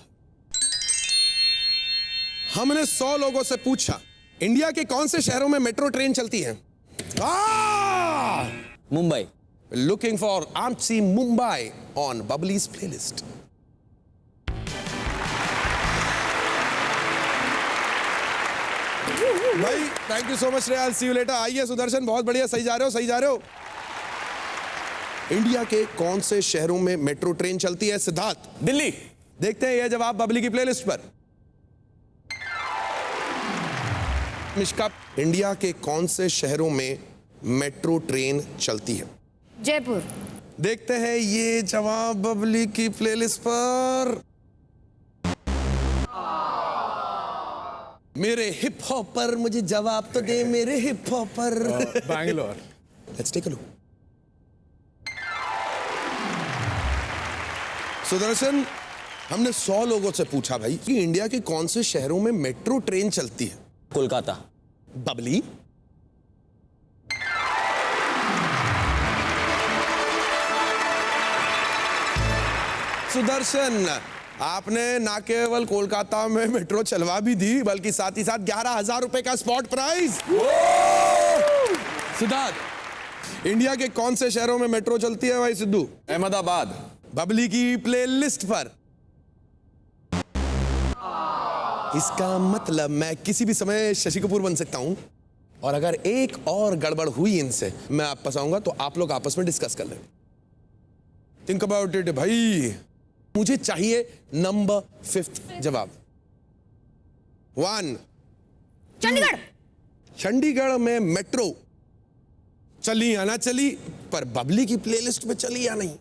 हमने 100 लोगों से पूछा इंडिया के कौन से शहरों में मेट्रो ट्रेन चलती है? Mumbai. Looking for Amchi Mumbai on Babli's playlist. भाई thank you so much Shreya, see you later. आइए सुदर्शन, बहुत बढ़िया, सही जा रहे हो। इंडिया के कौन से शहरों में मेट्रो ट्रेन चलती है? सिद्धार्थ, दिल्ली। देखते हैं यह जवाब बबली की प्लेलिस्ट पर। मिश्का, इंडिया के कौन से शहरों में मेट्रो ट्रेन चलती है? जयपुर। देखते हैं ये जवाब बबली की प्लेलिस्ट पर। मेरे हिप हॉप पर मुझे जवाब तो दे, मेरे हिप हॉप पर। Bangalore. Let's take a look. Sudarshan, हमने 100 लोगों से पूछा भाई कि इंडिया के कौन से शहरों में मेट्रो ट्रेन चलती है? कोलकाता। बबली, सुदर्शन, आपने ना केवल कोलकाता में मेट्रो चलवा भी दी बल्कि साथ ही साथ 11,000 रुपए का स्पॉट प्राइज। सिद्धार्थ, इंडिया के कौन से शहरों में मेट्रो चलती है भाई? सिद्धू, अहमदाबाद। बबली की प्लेलिस्ट पर। इसका मतलब मैं किसी भी समय शशि कपूर बन सकता हूं, और अगर एक और गड़बड़ हुई इनसे मैं आप फंसाऊंगा तो आप लोग आपस में डिस्कस कर लेंगे। थिंक अबाउट इट भाई। मुझे चाहिए नंबर 5 जवाब। 1 चंडीगढ़। चंडीगढ़ में मेट्रो चली या ना चली, पर बबली की प्लेलिस्ट में चली या नहीं?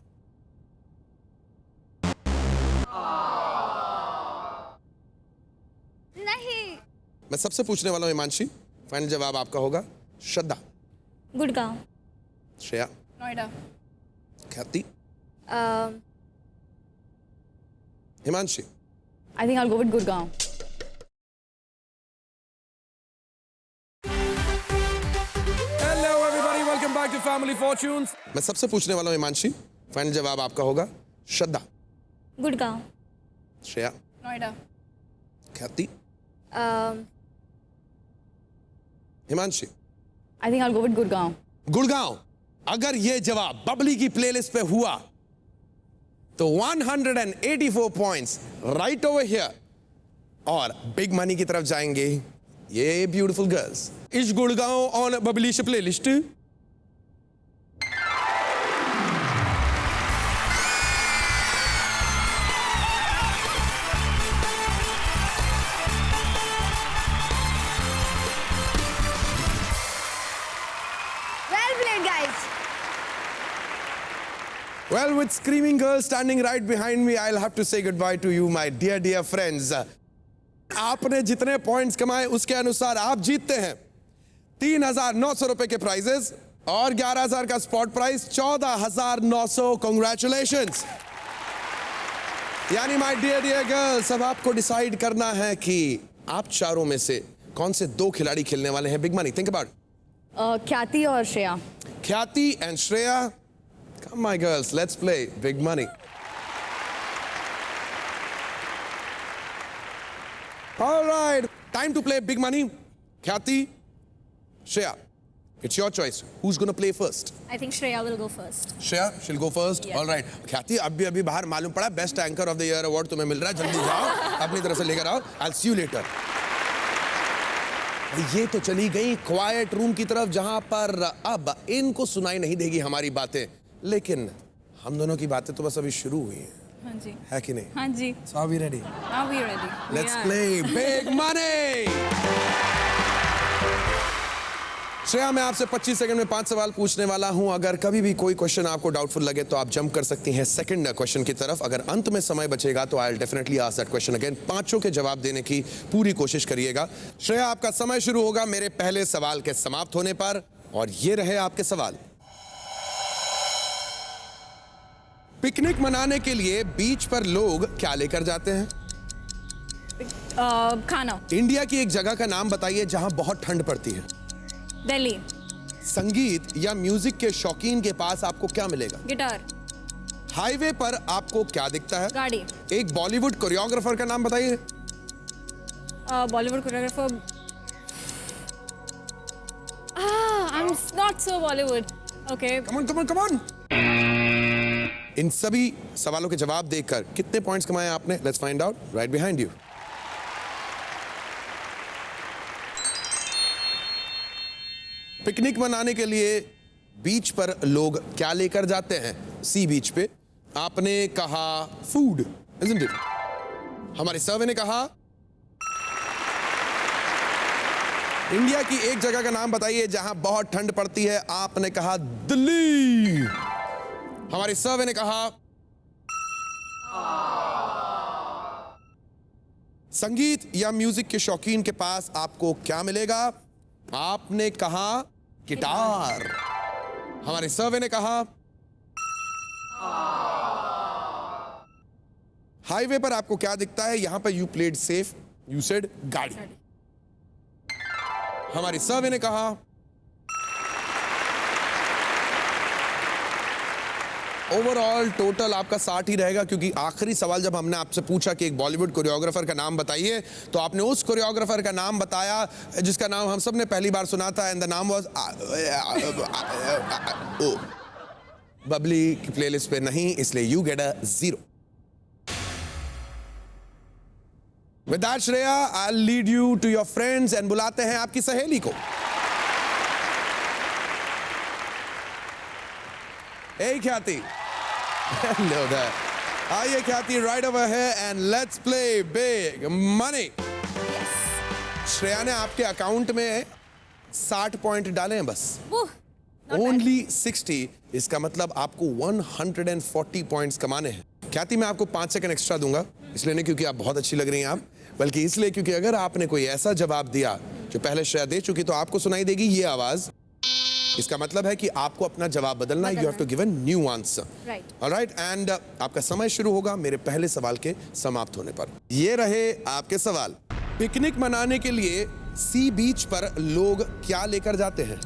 नहीं। मैं सबसे पूछने वाला हूं हिमांशी, फाइनल जवाब आपका होगा। श्रद्धा, Gurgaon. Shreya, Noida. Khyati, Himanshi. I think I'll go with Gurgaon. Hello everybody, welcome back to family fortunes. मैं सबसे पूछने वाला हूं हिमांशी, फाइनल जवाब आपका होगा। श्रद्धा, Gurgaon. Shreya, Noida. Khyati, Himanshi. I think I'll go with Gurgaon. Gurgaon. अगर ये जवाब बबली की प्लेलिस्ट पे हुआ तो 184 पॉइंट्स राइट ओवर हियर, और बिग मनी की तरफ जाएंगे ये ब्यूटीफुल गर्ल्स। इस गुड़गांव ऑन बबली से playlist. Well played, guys. Well, with screaming girls standing right behind me, I'll have to say goodbye to you, my dear, dear friends. आपने जितने points कमाए उसके अनुसार आप जीतते हैं 3,900 रुपए के प्राइजेस और 11,000 का स्पॉट प्राइस 14,900। कांग्रेचुलेशंस। यानी माय डियर डियर गर्ल्स, अब आपको डिसाइड करना है कि आप चारों में से कौन से 2 खिलाड़ी खेलने वाले हैं बिग मनी। Think about. ख्याति और श्रेया। ख्याति and Shreya. Come my girls, let's play big money. All right, time to play big money. Khyati, Shreya, it's your choice. Who's going to play first? I think Shreya will go first. Shreya, she'll go first. Yeah. All right. Khyati, अभी बाहर मालूम पड़ा best anchor of the year award तुम्हें मिल रहा है, जल्दी जाओ अपनी तरफ से लेकर आओ। I'll see you later. ये तो चली गई क्वाइट रूम की तरफ, जहां पर अब इनको सुनाई नहीं देगी हमारी बातें, लेकिन हम दोनों की बातें तो बस अभी शुरू हुई हैं। हाँ जी। है कि नहीं? हाँ जी। So are we ready? Are we ready? Let's play big money. Shreya, मैं आपसे 25 सेकंड में 5 सवाल पूछने वाला हूं। अगर कभी भी कोई क्वेश्चन आपको डाउटफुल लगे तो आप जंप कर सकती हैं सेकंड क्वेश्चन की तरफ। अगर अंत में समय बचेगा तो I will definitely ask that question again. 5 के जवाब देने की पूरी कोशिश करिएगा। श्रेया, आपका समय शुरू होगा मेरे पहले सवाल के समाप्त होने पर, और ये रहे आपके सवाल। पिकनिक मनाने के लिए बीच पर लोग क्या लेकर जाते हैं? खाना। इंडिया की एक जगह का नाम बताइए जहां बहुत ठंड पड़ती है। दिल्ली। संगीत या म्यूजिक के शौकीन के पास आपको क्या मिलेगा? गिटार। हाईवे पर आपको क्या दिखता है? गाड़ी। एक बॉलीवुड कोरियोग्राफर का नाम बताइए। Bollywood choreographer. I'm not so Bollywood. Okay. Come on. इन सभी सवालों के जवाब देकर कितने पॉइंट्स कमाए आपने? Let's find out right behind you. Picnic मनाने के लिए बीच पर लोग क्या लेकर जाते हैं? सी बीच पे आपने कहा फूड, isn't it? हमारे सर्वे ने कहा इंडिया की एक जगह का नाम बताइए जहां बहुत ठंड पड़ती है। आपने कहा दिल्ली। हमारे सर्वे ने कहा संगीत या म्यूजिक के शौकीन के पास आपको क्या मिलेगा? आपने कहा गिटार। हमारे सर्वे ने कहा हाईवे पर आपको क्या दिखता है? यहां पर you played safe, you said गाड़ी। हमारी सर्वे ने कहा ओवरऑल टोटल आपका 60 ही रहेगा, क्योंकि आखिरी सवाल जब हमने आपसे पूछा कि एक बॉलीवुड कोरियोग्राफर का नाम बताइए तो आपने उस कोरियोग्राफर का नाम बताया जिसका नाम हम सब ने पहली बार सुना था, एंड द नाम वाज बबली की प्लेलिस्ट पे नहीं, इसलिए you get a 0। With that, Shreya, I'll lead you to your friends and बुलाते हैं आपकी सहेली को. Hey, ख्याति. Hello there. आइए ख्याति, right over here and let's play big money. Shreya ने आपके अकाउंट में 60 पॉइंट डाले हैं बस. Only 60. इसका मतलब आपको 140 पॉइंट्स कमाने हैं. ख्याति, मैं आपको 5 सेकंड एक्स्ट्रा दूंगा, इसलिए नहीं क्योंकि आप बहुत अच्छी लग रही हैं आप, बल्कि इसलिए क्योंकि अगर आपने कोई ऐसा जवाब दिया जो पहले श्रेया दे चुकी तो आपको सुनाई देगी ये आवाज. इसका मतलब है कि आपको अपना जवाब बदलना है. You have to give a new answer. Alright, and आपका समय शुरू होगा मेरे पहले सवाल के समाप्त होने पर. ये रहे आपके सवाल. पिकनिक मनाने के लिए सी बीच पर लोग क्या लेकर जाते हैं?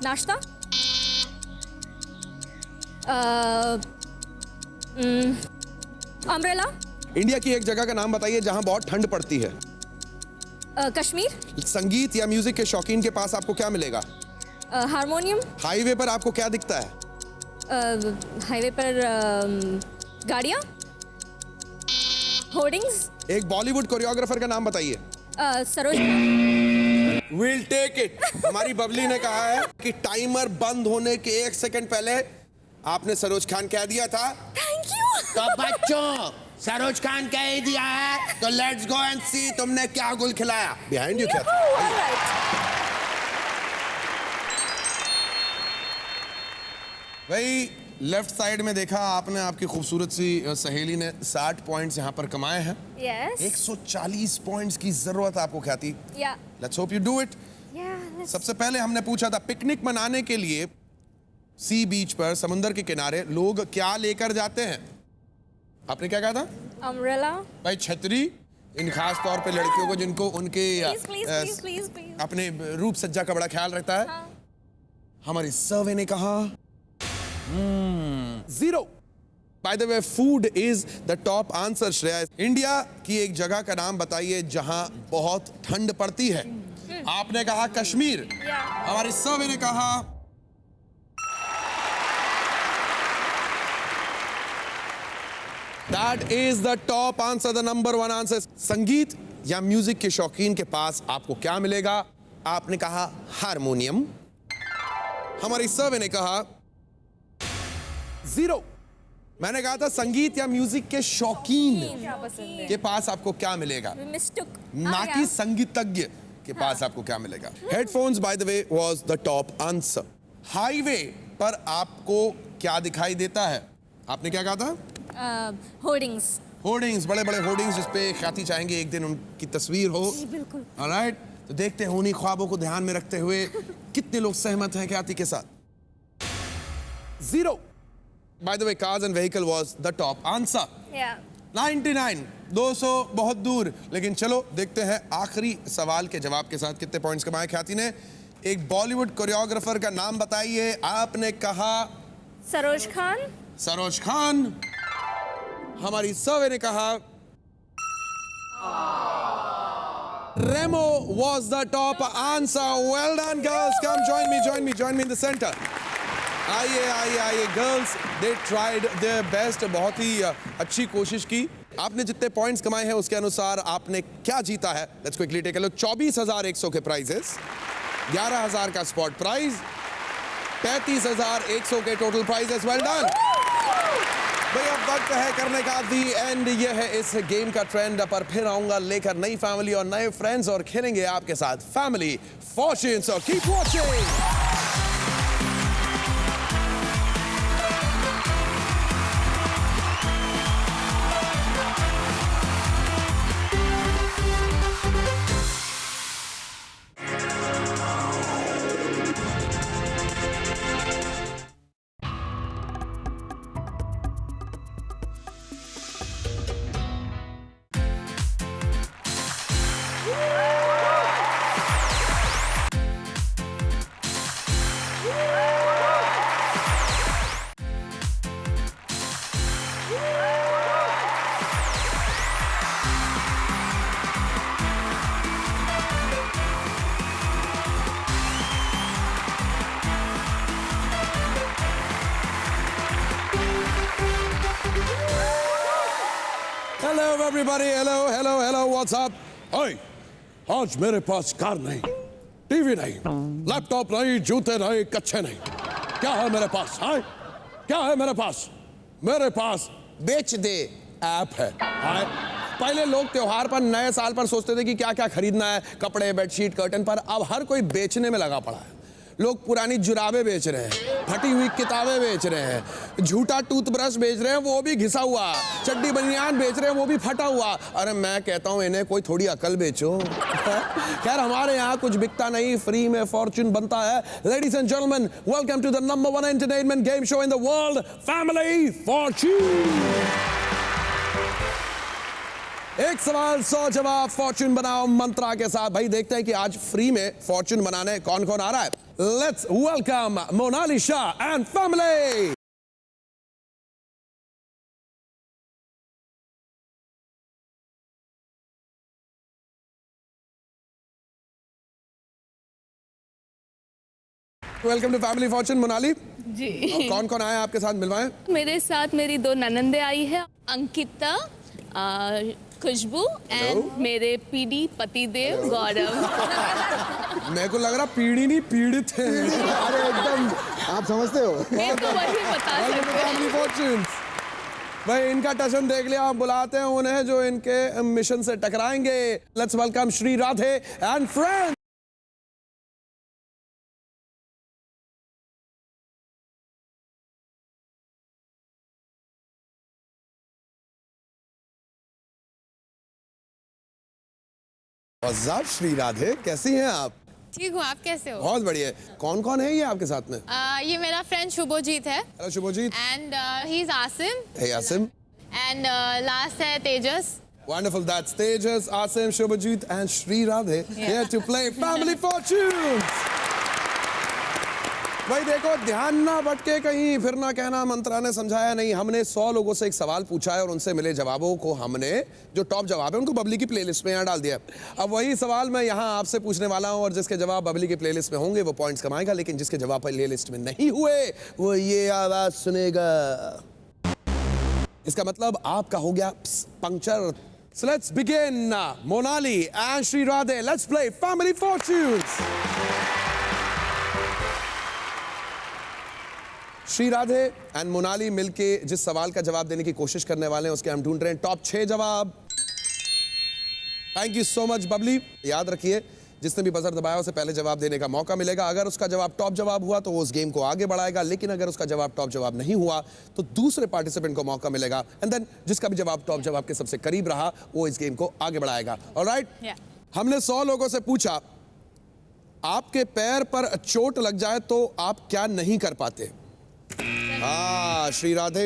नाश्ता, अम्ब्रेला, इंडिया की एक जगह का नाम बताइए जहां बहुत ठंड पड़ती है. कश्मीर, संगीत या म्यूजिक के शौकीन के पास आपको क्या मिलेगा? हारमोनियम, हाईवे पर आपको क्या दिखता है? हाईवे पर गाड़ियाँ, होर्डिंग्स, एक बॉलीवुड कोरियोग्राफर का नाम बताइए. Saroj, We'll take it. हमारी बबली ने कहा है कि टाइमर बंद होने के 1 सेकंड पहले आपने सरोज खान कह दिया था. Thank you. तो बच्चों, सरोज खान कह ही दिया है तो लेट्स गो एंड सी तुमने क्या गुल खिलाया. बिहाइंड यू क्या? भाई लेफ्ट साइड में देखा आपने, आपकी खूबसूरत सी सहेली ने 60 पॉइंट्स यहाँ पर कमाए हैं. यस. 140 पॉइंट्स की जरूरत आपको ख्याति. या. Let's hope you do it. सबसे पहले हमने पूछा था पिकनिक मनाने के लिए सी बीच पर, समुद्र के किनारे लोग क्या लेकर जाते हैं? आपने क्या कहा था? अम्ब्रेला. भाई छतरी, इन खास तौर पे लड़कियों को जिनको उनके प्लीज. अपने रूप सज्जा का बड़ा ख्याल रहता है. हमारी सर्वे ने कहा 0. By the way, food is the top answer, Shreya. India की एक जगह का नाम बताइए जहां बहुत ठंड पड़ती है. आपने कहा कश्मीर. हमारी सर्वे ने कहा That is the top answer, the number 1 answer. संगीत या म्यूजिक के शौकीन के पास आपको क्या मिलेगा? आपने कहा हारमोनियम. हमारी सर्वे ने कहा 0. मैंने कहा था संगीत या म्यूजिक के शौकीन के पास आपको क्या मिलेगा, ना कि संगीतज्ञ के पास आपको क्या मिलेगा. Headphones by the way was the top answer. Highway पर आपको क्या दिखाई देता है? आपने क्या कहा था? होर्डिंग्स. होर्डिंग्स, बड़े बड़े होर्डिंग्स जिस पे ख्याति चाहेंगे एक दिन उनकी तस्वीर हो. बिल्कुल. ऑलराइट, तो देखते हैं उन्हीं ख्वाबों को ध्यान में रखते हुए कितने लोग सहमत हैं ख्याति के साथ. 0. By the way, cars and vehicle was the top answer. 99. 200 बहुत दूर. लेकिन चलो देखते हैं आखिरी सवाल के जवाब के साथ कितने पॉइंट्स कमाए ख्याति ने. एक बॉलीवुड कोरियोग्राफर का नाम बताइए. आपने कहा सरोज खान. सरोज खान. हमारी सर्वे ने कहा Remo was the top answer. Well done, girls. Come join me in the center. आइए girls, they tried their best. बहुत ही अच्छी कोशिश की. आपने जितने पॉइंट्स कमाए हैं उसके अनुसार आपने क्या जीता है? Let's quickly take a look. 24,100 के प्राइजेस, 11,000 का स्पॉट प्राइज, 35,100 के टोटल प्राइजेस. वेल डन भाई. अब वक्त है करने का दी एंड. ये है इस गेम का ट्रेंड. पर फिर आऊंगा लेकर नई फैमिली और नए फ्रेंड्स और खेलेंगे आपके साथ फैमिली फॉर्च्यून. सो keep watching. Hello everybody, hello hello hello, what's up? ओए, आज मेरे पास कार नहीं, टीवी नहीं, लैपटॉप नहीं, जूते नहीं, कच्छे नहीं। क्या है मेरे पास? हाँ, क्या है मेरे पास? मेरे पास बेच दे ऐप है। हाँ? पहले लोग त्योहार पर, नए साल पर सोचते थे कि क्या क्या खरीदना है, कपड़े, बेडशीट, कर्टन, पर अब हर कोई बेचने में लगा पड़ा है। लोग पुरानी जुराबें बेच रहे हैं, फटी हुई किताबें बेच रहे हैं, झूठा टूथब्रश बेच रहे हैं, वो भी घिसा हुआ, चड्डी बनियान बेच रहे हैं, वो भी फटा हुआ। अरे मैं कहता हूं इन्हें कोई थोड़ी अकल बेचो। खैर हमारे यहाँ कुछ बिकता नहीं, फ्री में फॉर्च्यून बनता है। Ladies and gentleman, welcome to the number 1 entertainment game show in the world, family fortune. एक सवाल 100 जवाब, फॉर्च्यून बनाओ मंत्रा के साथ। भाई देखते हैं कि आज फ्री में फॉर्च्यून बनाने कौन कौन आ रहा है। Let's welcome Monalisa and family. Welcome to family fortune. Monali ji, कौन कौन आया आपके साथ, मिलवाएं? मेरे साथ मेरी 2 ननंदे आई है, अंकिता, खुशबू एंड मेरे पीडी पतिदेव गौरव। मेरे को लग रहा पीड़ी नहीं पीड़ित है। अरे एकदम, आप समझते हो। मैं तो वही बता सकती हूँ। भाई इनका टशन देख लिया, आप बुलाते हैं उन्हें जो इनके मिशन से टकराएंगे। Let's welcome Shri Radhe and friends. Wassup Shri Radhe, कैसी हैं आप? ठीक हूँ, आप कैसे हो? बहुत बढ़िया। कौन कौन है ये आपके साथ में? ये मेरा फ्रेंड शुभजीत है। Hello Shubhajit. And he is Asim. Hey Asim. And last है Tejas. Wonderful, that's Tejas, Asim, Shubhajit and Sri Radhe here to play Family Fortunes. भाई देखो, ध्यान ना भटके कहीं, फिर ना कहना मंत्रा ने समझाया नहीं। हमने 100 लोगों से एक सवाल पूछा है और उनसे मिले जवाबों को हमने, जो टॉप जवाब है उनको बबली की प्लेलिस्ट में यहाँ डाल दिया। अब वही सवाल मैं यहाँ आपसे पूछने वाला हूँ और जिसके जवाब बबली की प्लेलिस्ट में होंगे वो पॉइंट्स कमाएगा, लेकिन जिसके जवाब प्लेलिस्ट में नहीं हुए वो ये आवाज सुनेगा। इसका मतलब आपका हो गया puncture. So let's begin. Monali and Sri Radhe, let's play Family Fortunes. Shri Radhe and Monali मिलके जिस सवाल का जवाब देने की कोशिश करने वाले हैं उसके हम ढूंढ रहे हैं टॉप 6 जवाब। Thank you so much Babli. याद रखिए, जिसने भी बजर दबाया उसे पहले जवाब देने का मौका मिलेगा। अगर उसका जवाब टॉप जवाब हुआ तो वो उस गेम को आगे बढ़ाएगा, लेकिन अगर उसका जवाब टॉप जवाब नहीं हुआ तो दूसरे पार्टिसिपेंट को मौका मिलेगा। एंड देन जिसका भी जवाब टॉप जवाब के सबसे करीब रहा वो इस गेम को आगे बढ़ाएगा। ऑलराइट? हमने 100 लोगों से पूछा, आपके पैर पर चोट लग जाए तो आप क्या नहीं कर पाते? हाँ श्री राधे,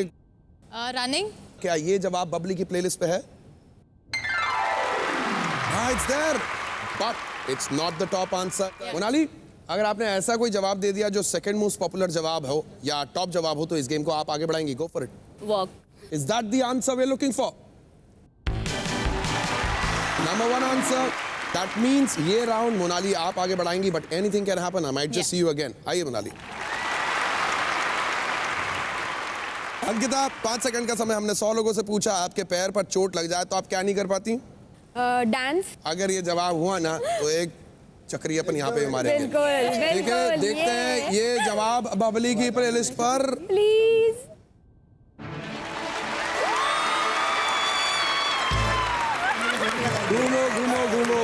रनिंग। क्या ये जवाब बबली की प्लेलिस्ट पे है? हाँ, it's there, but it's not the top answer. Monali, अगर आपने ऐसा कोई जवाब दे दिया जो सेकंड मोस्ट पॉपुलर जवाब हो या टॉप जवाब हो तो इस गेम को आप आगे बढ़ाएंगी। Go for it. Walk. Is that the answer we are looking for? Number 1 answer. That means ये राउंड मोनाली आप आगे बढ़ाएंगी, but anything can happen. I might just see you again. आइए मोनाली। अंकिता, 5 सेकंड का समय। हमने 100 लोगों से पूछा, आपके पैर पर चोट लग जाए तो आप क्या नहीं कर पाती? डांस। अगर ये जवाब हुआ ना तो एक चक्री अपन यहाँ पे मारेंगे। बिल्कुल, ठीक है, देखते हैं ये जवाब बबली की प्लेलिस्ट पर। प्लीज। घूमो घूमो घूमो।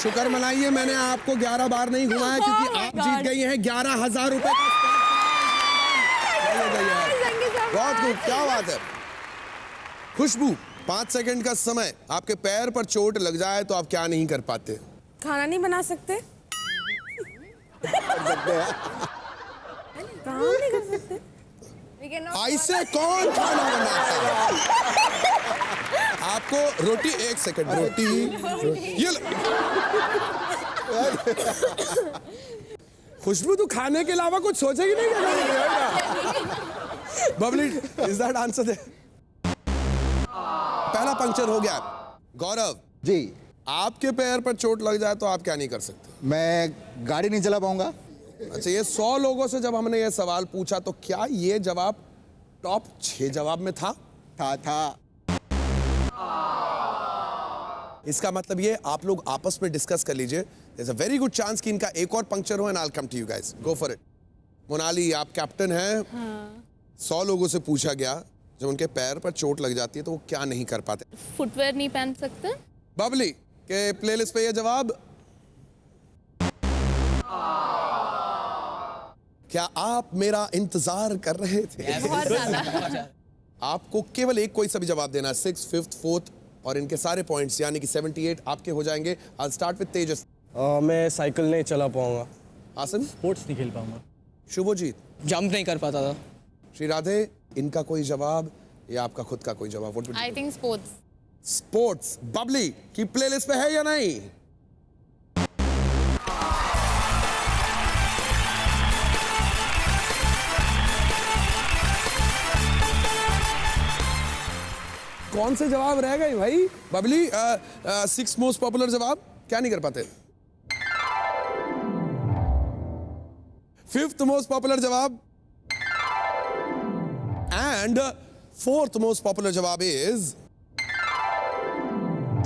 शुक्र मनाइए मैंने आपको 11 बार नहीं घुमाया, क्योंकि आप जीत गई हैं 11,000 रुपए का। बहुत खूब, क्या बात है। खुशबू, 5 सेकंड का समय। आपके पैर पर चोट लग जाए तो आप क्या नहीं कर पाते? खाना नहीं बना सकते? काम नहीं कर सकते? ऐसे कौन खाना बनाता है? आपको रोटी, 1 सेकंड, रोटी ये खुशबू, तू खाने के अलावा कुछ सोचेगी नहीं क्या? Babli, is that answer? पहला पंक्चर हो गया। गौरव जी, आपके पैर पर चोट लग जाए तो आप क्या नहीं कर सकते? मैं गाड़ी नहीं चला पाऊंगा। अच्छा, ये 100 लोगों से जब हमने ये सवाल पूछा तो क्या ये जवाब टॉप 6 जवाब में था। इसका मतलब ये आप लोग आपस में डिस्कस कर लीजिए। There's a very good chance कि इनका एक और पंक्चर हो, and I'll come to you guys. Go for it. Monali, आप कैप्टन हैं। 100 लोगों से पूछा गया, जब उनके पैर पर चोट लग जाती है तो वो क्या नहीं कर पाते? फुटवेयर नहीं पहन सकते। बबली के प्लेलिस्ट पे ये जवाब। क्या आप मेरा इंतजार कर रहे थे? बहुत ज्यादा। आपको केवल एक कोई सा भी जवाब देना है। 6th, 5th, 4th और इनके सारे पॉइंट्स यानी कि 78 आपके हो जाएंगे। I'll start with तेजस। मैं साइकिल नहीं चला पाऊंगा। आसन, स्पोर्ट्स नहीं खेल पाऊंगा। शुभजीत, जंप नहीं कर पाता था। श्री राधे, इनका कोई जवाब या आपका खुद का कोई जवाब? I think sports. Sports Babli की प्लेलिस्ट पे है या नहीं? कौन से जवाब रह गए भाई? बबली 6 मोस्ट पॉपुलर जवाब क्या नहीं कर पाते? 5th मोस्ट पॉपुलर जवाब एंड 4th मोस्ट पॉपुलर जवाब इज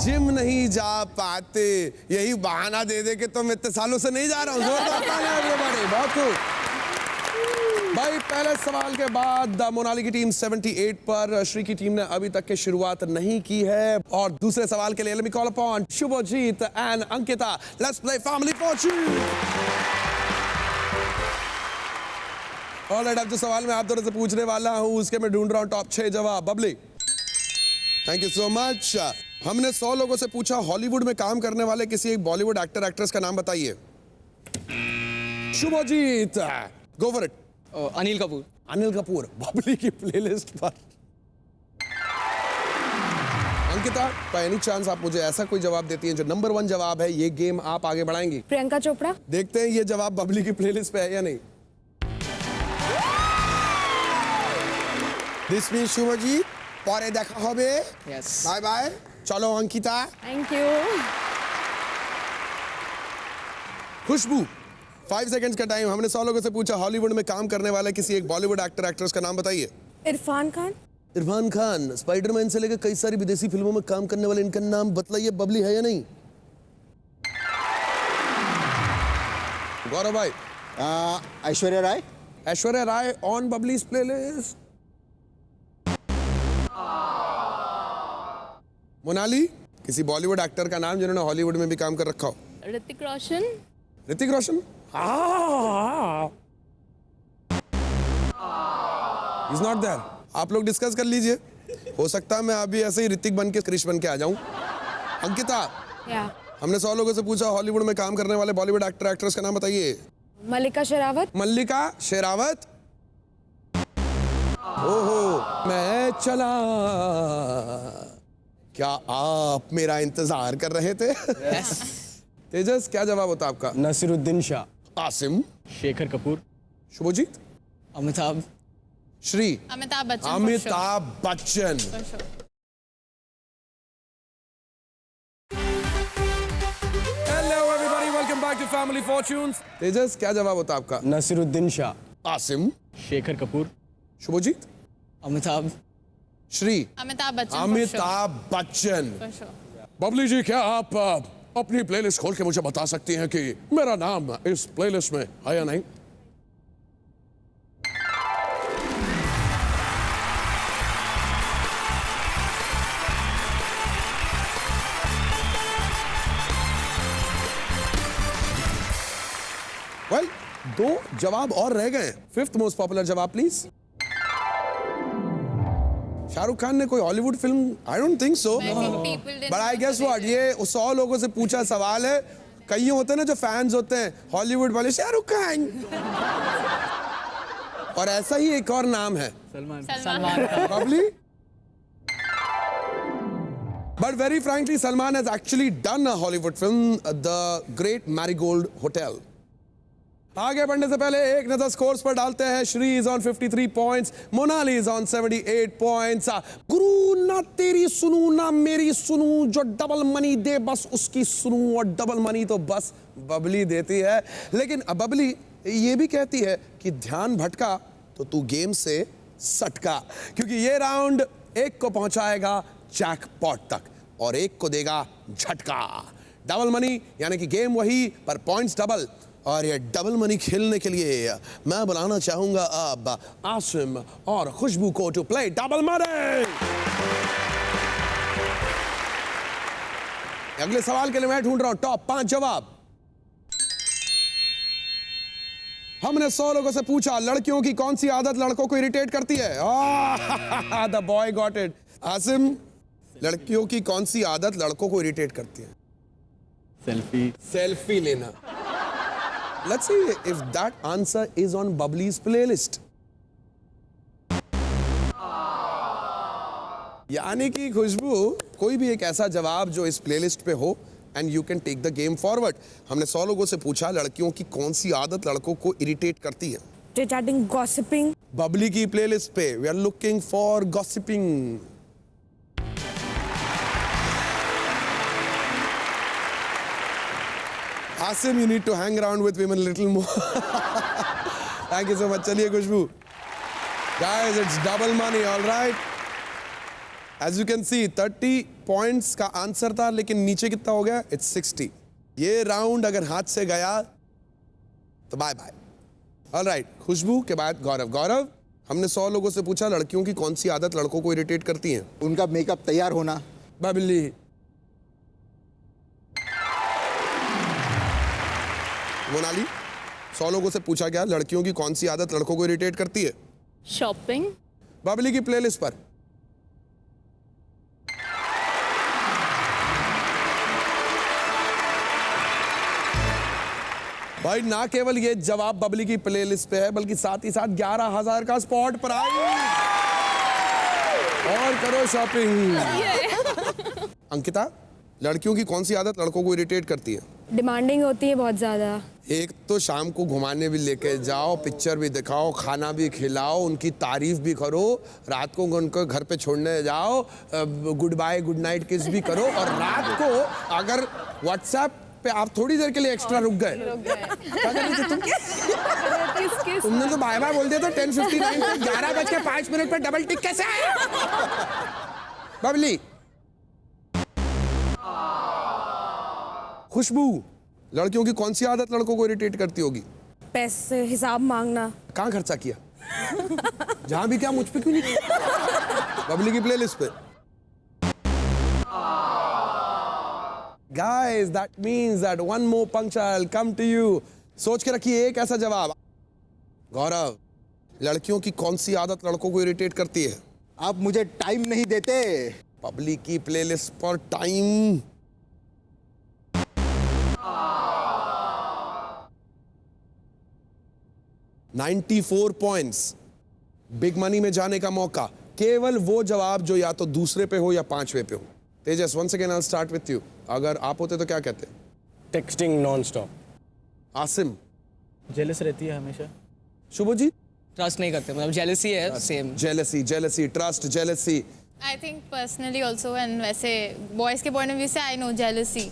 जिम नहीं जा पाते। यही बहाना दे दे के तुम इतने सालों से नहीं जा रहा हूं। जोरदार तालियां everybody, बहुत खूब भाई। पहले सवाल के बाद मोनाली की टीम 78 पर, श्री की टीम ने अभी तक की शुरुआत नहीं की है। और दूसरे सवाल के लिए let me call upon Shubhajit and Ankita. Let's play family fortune. Alright, अब जो सवाल मैं आप दोनों से पूछने वाला हूं उसके मैं ढूंढ रहा हूं टॉप 6 जवाब। Babli, thank you so much. हमने 100 लोगों से पूछा हॉलीवुड में काम करने वाले किसी एक बॉलीवुड एक्टर एक्ट्रेस का नाम बताइए। Shubhajit, go for it. Anil Kapoor. Anil Kapoor Babli की प्लेलिस्ट पर। अंकिता, बाय एनी चांस आप मुझे ऐसा कोई जवाब देती हैं जो नंबर 1 जवाब है, ये गेम आप आगे बढ़ाएंगी? प्रियंका चोपड़ा। देखते हैं ये जवाब बबली की प्लेलिस्ट पे है या नहीं। दिस मीन्स शुभजीत परे देखा होबे। यस। Bye bye. चलो Ankita. Thank you. Khushboo, 5 seconds का टाइम। हमने 100 लोगों से पूछा हॉलीवुड में काम करने वाले किसी एक बॉलीवुड एक्टर एक्ट्रेस का नाम बताइए। इरफान खान। इरफान खान, स्पाइडरमैन से लेकर कई सारी विदेशी फिल्मों में काम करने वाले, इनका नाम बतलाइए। बबली है या नहीं? गौरव भाई। ऐश्वर्या राय। Aishwarya Rai on Babli's playlist. मोनाली, किसी बॉलीवुड एक्टर का नाम जिन्होंने हॉलीवुड में भी काम कर रखा हो। Hrithik Roshan. Hrithik Roshan? Is not there. आप लोग डिस्कस कर लीजिए, हो सकता है मैं अभी ऐसे ही ऋतिक बन के क्रिश बन के आ जाऊं। अंकिता, हमने 100 लोगों से पूछा हॉलीवुड में काम करने वाले बॉलीवुड एक्टर एक्ट्रेस का नाम बताइए। मल्लिका शेरावत। मल्लिका शेरावत। ओहो, मैं चला। क्या आप मेरा इंतजार कर रहे थे? तेजस, क्या जवाब होता आपका? Naseeruddin Shah. Asim. Shekhar Kapoor. Shubhajit. Amitabh. Shri. Amitabh Bachchan. Amitabh Bachchan. Hello everybody, welcome back to family fortunes. Tejas, क्या जवाब होता आपका? नसीरुद्दीन शाह। आसिम। शेखर कपूर। शुभजीत। अमिताभ। श्री। अमिताभ बच्चन. अमिताभ बच्चन। बबली जी, क्या आप अपनी प्लेलिस्ट खोल के मुझे बता सकती हैं कि मेरा नाम इस प्लेलिस्ट में है या नहीं? वेल, 2 जवाब और रह गए। 5th मोस्ट पॉपुलर जवाब प्लीज। शाहरुख खान ने कोई Hollywood film? I don't think so, but I guess what, ये 100 लोगों से पूछा सवाल है। कई होते हैं ना जो फैंस होते हैं हॉलीवुड वाले, शाहरुख खान। और ऐसा ही एक और नाम है, Salman. Babli. But very frankly, Salman has actually done a Hollywood film, the great marigold hotel. आगे बढ़ने से पहले एक नजर स्कोर्स पर डालते हैं। Shri is on 53 points, Monali is on 78 points. गुरु ना तेरी सुनू ना मेरी सुनू, जो डबल मनी दे बस उसकी सुनू, और डबल मनी तो बस बबली देती है। लेकिन बबली ये भी कहती है कि ध्यान भटका तो तू गेम से सटका, क्योंकि ये राउंड एक को पहुंचाएगा जैकपॉट तक और एक को देगा झटका। डबल मनी यानी कि गेम वही पर पॉइंट्स डबल। और ये डबल मनी खेलने के लिए मैं बुलाना चाहूंगा अब आसिम और खुशबू को टू प्ले डबल मनी। अगले सवाल के लिए मैं ढूंढ रहा हूं टॉप 5 जवाब। हमने 100 लोगों से पूछा लड़कियों की कौन सी आदत लड़कों को इरिटेट करती है। The boy got it. Asim, लड़कियों की कौन सी आदत लड़कों को इरिटेट करती है? सेल्फी लेना। Let's see if that answer is on Bubbly's playlist. यानी कि खुशबू, कोई भी एक ऐसा जवाब जो इस प्लेलिस्ट पे हो and you can take the game forward. हमने 100 लोगों से पूछा लड़कियों की कौन सी आदत लड़कों को इरिटेट करती है। Chit-chatting, gossiping. बबली की प्लेलिस्ट पे we are looking for gossiping. Asim, you need to hang around with women a little more. Thank you so much. चलिए खुशबू। Guys, it's double money, all right? As you can see, 30 points का answer था, लेकिन नीचे कितना हो गया? It's 60. ये round अगर हाथ से गया तो बाय बाय। All right, खुशबू के बाद गौरव। गौरव, हमने 100 लोगों से पूछा लड़कियों की कौन सी आदत लड़कों को इरिटेट करती है। उनका मेकअप तैयार होना। बबली। मोनाली, 100 लोगों से पूछा गया लड़कियों की कौन सी आदत लड़कों को इरिटेट करती है। शॉपिंग। बबली की प्लेलिस्ट पर भाई ना केवल ये जवाब बबली की प्लेलिस्ट पे है, बल्कि साथ ही साथ 11,000 का स्पॉट प्राइज। और करो शॉपिंग। अंकिता, लड़कियों की कौन सी आदत लड़कों को इरिटेट करती है? डिमांडिंग होती है बहुत ज्यादा। एक तो शाम को घुमाने भी लेके जाओ, पिक्चर भी दिखाओ, खाना भी खिलाओ, उनकी तारीफ भी करो, रात को उनको घर पे छोड़ने जाओ, गुड बाय गुड नाइट किस भी करो, और रात को अगर व्हाट्सएप पे आप थोड़ी देर के लिए एक्स्ट्रा रुक गए, क्या कर रही थी तुम? तुमने तो बाय बाय बोल दिया तो 10:59 पे 11:05 पे डबल टिक कैसे आया? बबली। खुशबू, लड़कियों की कौन सी आदत लड़कों को इरिटेट करती होगी? पैसे हिसाब मांगना। कहाँ खर्चा किया? जहां भी क्या, मुझ पे क्यों नहीं किया? बबली की प्लेलिस्ट पे। Guys, that means that one more puncture will come to you. सोच के रखिए एक ऐसा जवाब। गौरव, लड़कियों की कौन सी आदत लड़कों को इरिटेट करती है? आप मुझे टाइम नहीं देते। बबली की प्लेलिस्ट पर टाइम। $94 points। बिग मनी में जाने का मौका। केवल वो जवाब जो या तो दूसरे पे हो या 5वें पे हो। तेजस, once again I'll start with you। अगर आप होते तो क्या कहते? Texting non stop. Asim. Jealous रहती है हमेशा। शुभजीत। ट्रस्ट नहीं करते, मतलब जेलसी है same. Jealousy, trust, jealousy. I think personally also, and वैसे boys के point of view से I know jealousy।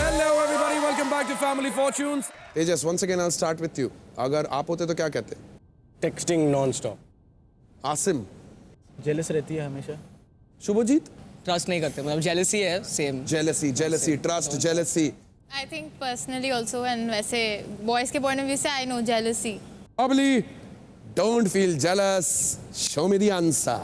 Hello everybody, welcome back to Family Fortunes। Tejas, once again I'll start with you। अगर आप होते तो क्या कहते? Texting non stop. Asim. Jealous रहती है हमेशा। शुभजीत। ट्रस्ट नहीं करते, मतलब जेलसी है same. Jealousy, trust, jealousy. I think personally also, and वैसे boys के point of view से I know jealousy। Bubbly, don't feel jealous, show me the answer।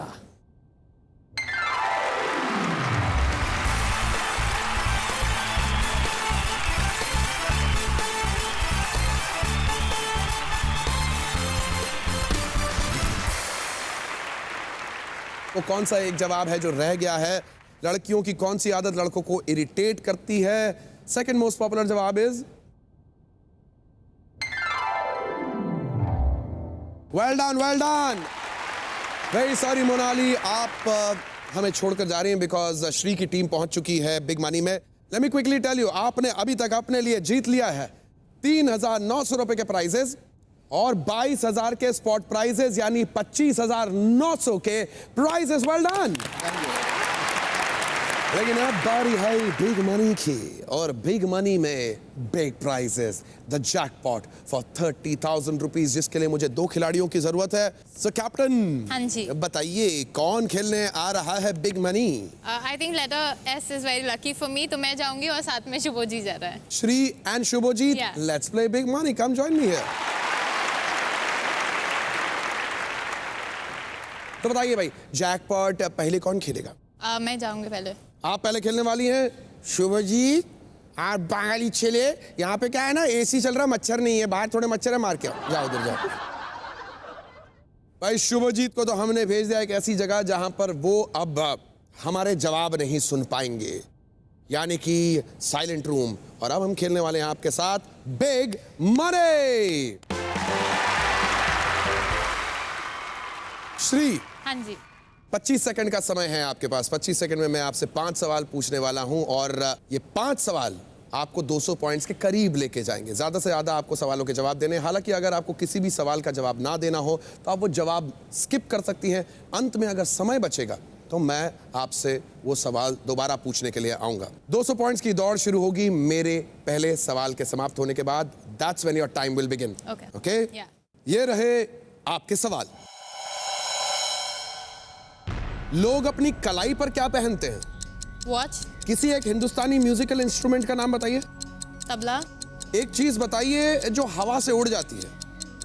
वो कौन सा एक जवाब है जो रह गया है? लड़कियों की कौन सी आदत लड़कों को इरिटेट करती है? सेकंड मोस्ट पॉपुलर जवाब is well done. Very sorry Monali, आप हमें छोड़कर जा रही हैं बिकॉज श्री की टीम पहुंच चुकी है बिग मनी में। Let me quickly tell you, आपने अभी तक अपने लिए जीत लिया है 3,900 रुपए के प्राइजेस और 22,000 के स्पॉट प्राइजेस, यानी 25,900 के प्राइजेस। Well done. लेकिन अब बारी है बिग मनी की, और बिग मनी में big prizes, the jackpot for 30,000 rupees, जिसके लिए मुझे 2 खिलाड़ियों की जरूरत है। सो कैप्टन, हाँ जी। बताइए कौन खेलने आ रहा है big money? I think letter S is very lucky for me, तो मैं जाऊंगी और साथ में शुभोजीत जा रहा है। Shri and Shubhojit, Yeah. Let's play big money, come join me here. तो बताइए भाई, जैकपॉट पहले कौन खेलेगा? मैं जाऊंगी पहले। आप पहले खेलने वाली हैं। शुभजीत, आप बांगाली छेले, यहाँ पे क्या है ना, एसी चल रहा, मच्छर नहीं है, बाहर थोड़े मच्छर है, मार के आओ, जाओ उधर जाओ। भाई शुभजीत को तो हमने भेज दिया एक ऐसी जगह जहां पर वो अब हमारे जवाब नहीं सुन पाएंगे, यानी कि साइलेंट रूम। और अब हम खेलने वाले हैं आपके साथ बिग मनी। श्री, हाँ जी। 25 सेकंड का समय है आपके पास। 25 सेकंड में मैं आपसे 5 सवाल पूछने वाला हूं, और ये 5 सवाल आपको 200 पॉइंट्स के करीब लेके जाएंगे। ज्यादा से ज्यादा आपको सवालों के जवाब देने। हालांकि अगर आपको किसी भी सवाल का जवाब ना देना हो तो आप वो जवाब स्किप कर सकती हैं। अंत में अगर समय बचेगा तो मैं आपसे वो सवाल दोबारा पूछने के लिए आऊंगा। 200 पॉइंट्स की दौड़ शुरू होगी मेरे पहले सवाल के समाप्त होने के बाद। That's when your time will begin. Okay? ये रहे आपके सवाल। लोग अपनी कलाई पर क्या पहनते हैं? वॉच। किसी एक हिंदुस्तानी म्यूजिकल इंस्ट्रूमेंट का नाम बताइए। तबला। एक चीज बताइए जो हवा से उड़ जाती है।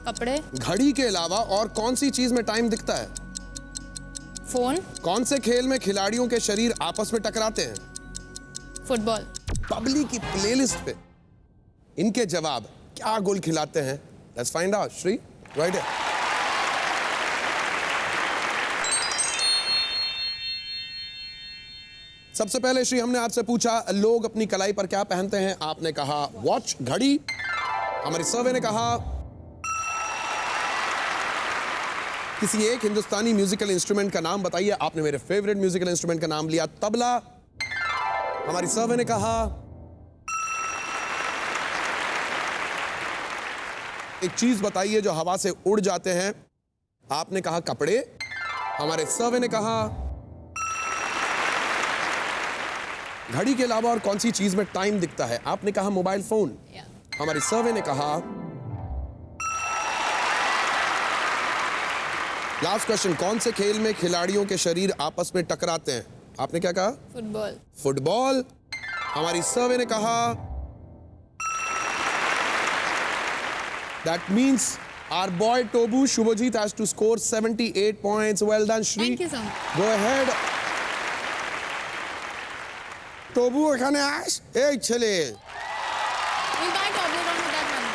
कपड़े। घड़ी के अलावा और कौन सी चीज में टाइम दिखता है? फोन। कौन से खेल में खिलाड़ियों के शरीर आपस में टकराते हैं? फुटबॉल। पब्लिक की प्लेलिस्ट पे इनके जवाब क्या गोल खिलाते हैं? Let's find out. Shri, right है। सबसे पहले श्री, हमने आपसे पूछा लोग अपनी कलाई पर क्या पहनते हैं। आपने कहा वॉच, घड़ी। हमारे सर्वे ने कहा किसी एक हिंदुस्तानी म्यूजिकल इंस्ट्रूमेंट का नाम बताइए। आपने मेरे फेवरेट म्यूजिकल इंस्ट्रूमेंट का नाम लिया, तबला। हमारी सर्वे ने कहा एक चीज बताइए जो हवा से उड़ जाते हैं। आपने कहा कपड़े। हमारे सर्वे ने कहा घड़ी के अलावा और कौन सी चीज में टाइम दिखता है। आपने कहा मोबाइल फोन। हमारी सर्वे ने कहा लास्ट क्वेश्चन, कौन से खेल में खिलाड़ियों के शरीर आपस में टकराते हैं। आपने क्या कहा? फुटबॉल। फुटबॉल। हमारी सर्वे ने कहा that means our boy Tobu Shubhajit has to score 78 points. Well done, Shri. Thank you so much. Go ahead. Tobu এখানে আস, এই ছেলে। We'll buy Toblerone with that money.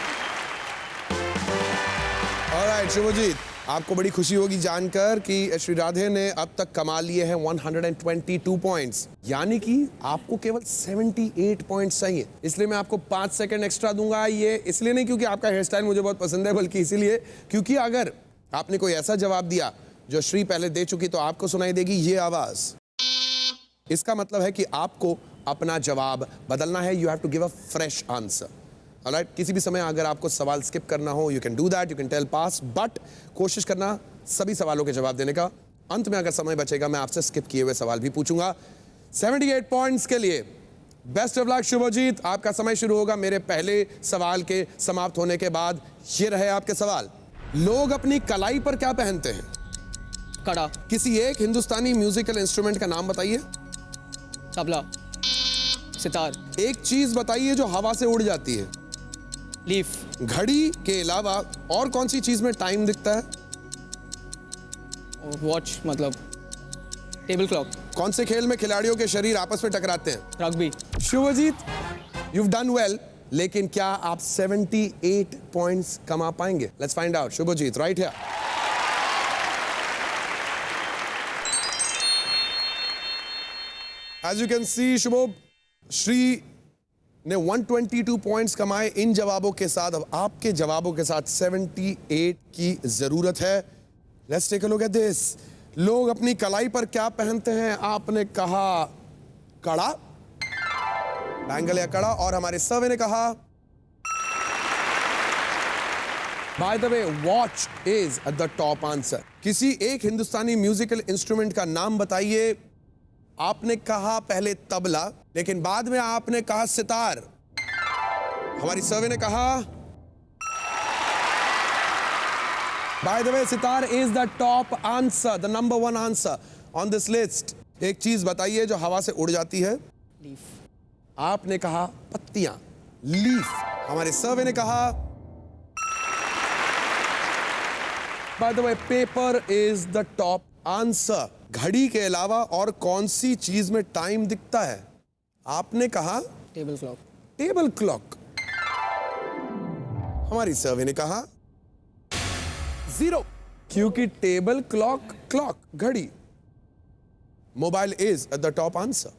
All right, Shubhajit, आपको बड़ी खुशी होगी जानकर कि श्री राधे ने अब तक कमा लिए हैं 122 पॉइंट्स, यानी कि आपको केवल 78 पॉइंट्स चाहिए। इसलिए मैं आपको 5 सेकंड एक्स्ट्रा दूंगा। ये इसलिए नहीं क्योंकि आपका हेयर स्टाइल मुझे बहुत पसंद है, बल्कि इसीलिए क्योंकि अगर आपने कोई ऐसा जवाब दिया जो श्री पहले दे चुकी तो आपको सुनाई देगी ये आवाज। इसका मतलब है कि आपको अपना जवाब बदलना है। You have to give a fresh answer. Alright, किसी भी समय अगर आपको सवाल स्किप करना हो you can do that, you can tell pass, but कोशिश करना सभी सवालों के जवाब देने का। अंत में अगर समय बचेगा मैं आपसे स्किप किए हुए सवाल भी पूछूंगा। 78 पॉइंट्स के लिए बेस्ट ऑफ लक शुभजीत। आपका समय शुरू होगा मेरे पहले सवाल के समाप्त होने के बाद। ये रहे आपके सवाल। लोग अपनी कलाई पर क्या पहनते हैं? कड़ा। किसी एक हिंदुस्तानी म्यूजिकल इंस्ट्रूमेंट का नाम बताइए। तबला। सितार। एक चीज बताइए जो हवा से उड़ जाती है। लीफ। घड़ी के अलावा और कौन सी चीज में टाइम दिखता है? वॉच मतलब टेबल क्लॉक। कौन से खेल में खिलाड़ियों के शरीर आपस में टकराते हैं? Rugby. Subhajit, you've done well, लेकिन क्या आप 78 पॉइंट्स कमा पाएंगे? Let's find out. Subhajit, right here. As you can see, शुभोब, Shri ने 122 पॉइंट्स कमाए इन जवाबों के साथ। अब आपके जवाबों के साथ 78 की जरूरत है। Let's take a look at this. लोग अपनी कलाई पर क्या पहनते हैं? आपने कहा कड़ा, बैंगल या कड़ा, और हमारे सर्वे ने कहा by the way watch is the top answer. किसी एक हिंदुस्तानी म्यूजिकल इंस्ट्रूमेंट का नाम बताइए। आपने कहा पहले तबला, लेकिन बाद में आपने कहा सितार। हमारी सर्वे ने कहा by the way sitar is the top answer, the number 1 answer on this list. एक चीज बताइए जो हवा से उड़ जाती है। लीफ। आपने कहा पत्तियां, लीफ। हमारे सर्वे ने कहा by the way paper is the top answer. घड़ी के अलावा और कौन सी चीज में टाइम दिखता है? आपने कहा टेबल क्लॉक। Table clock. हमारी सर्वे ने कहा 0, क्योंकि टेबल क्लॉक घड़ी। Mobile is the top answer.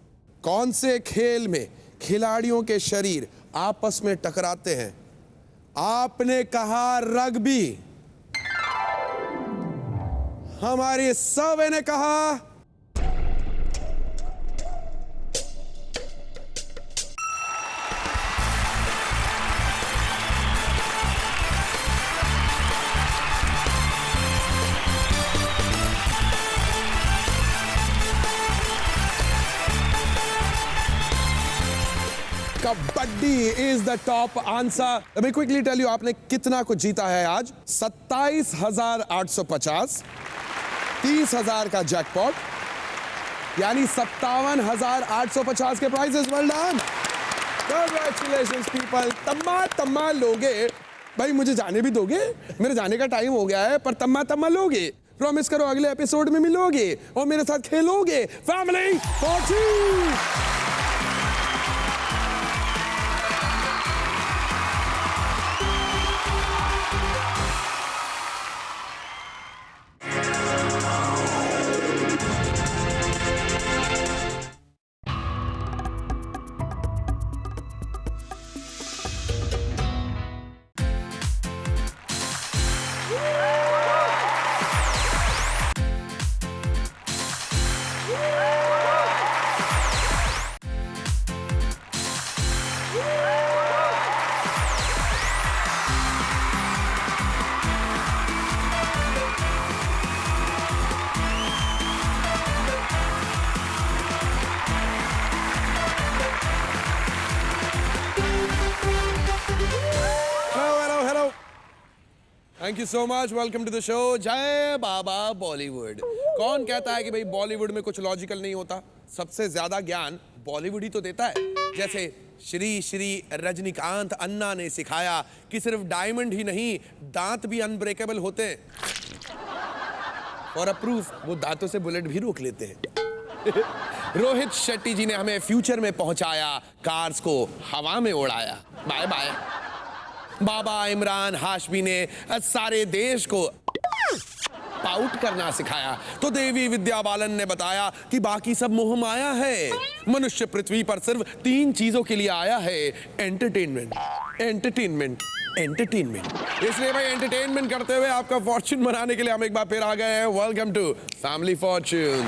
कौन से खेल में खिलाड़ियों के शरीर आपस में टकराते हैं? आपने कहा रग्बी। हमारी सर्वे ने कहा kabaddi is the top answer. Let me quickly tell you आपने कितना कुछ जीता है आज। 27,850, 30,000 का जैकपॉट, यानी 57,850 के prizes. Well done, congratulations people. तम्मा लोगे भाई, मुझे जाने भी दोगे? मेरे जाने का टाइम हो गया है, पर तम्मा लोगे? प्रॉमिस करो अगले एपिसोड में मिलोगे और मेरे साथ खेलोगे। Family fortune. Thank you so much, welcome to the show. जय बाबा बॉलीवुड। कौन कहता है कि भाई बॉलीवुड में कुछ लॉजिकल नहीं होता? सबसे ज्यादा ज्ञान बॉलीवुड ही तो देता है। जैसे श्री श्री रजनीकांत अन्ना ने सिखाया कि सिर्फ डायमंड ही नहीं, दांत भी अनब्रेकेबल होते हैं। और अ प्रूफ, वो दांतों से बुलेट भी रोक लेते हैं। रोहित शेट्टी जी ने हमें फ्यूचर में पहुंचाया, कार्स को हवा में उड़ाया। Bye bye. बाबा इमरान हाशमी ने सारे देश को पाउट करना सिखाया, तो देवी विद्या बालन ने बताया कि बाकी सब मोह माया है। मनुष्य पृथ्वी पर सिर्फ 3 चीजों के लिए आया है, एंटरटेनमेंट, एंटरटेनमेंट, एंटरटेनमेंट। इसलिए भाई एंटरटेनमेंट करते हुए आपका फॉर्च्यून बनाने के लिए हम एक बार फिर आ गए हैं। Welcome to family fortune.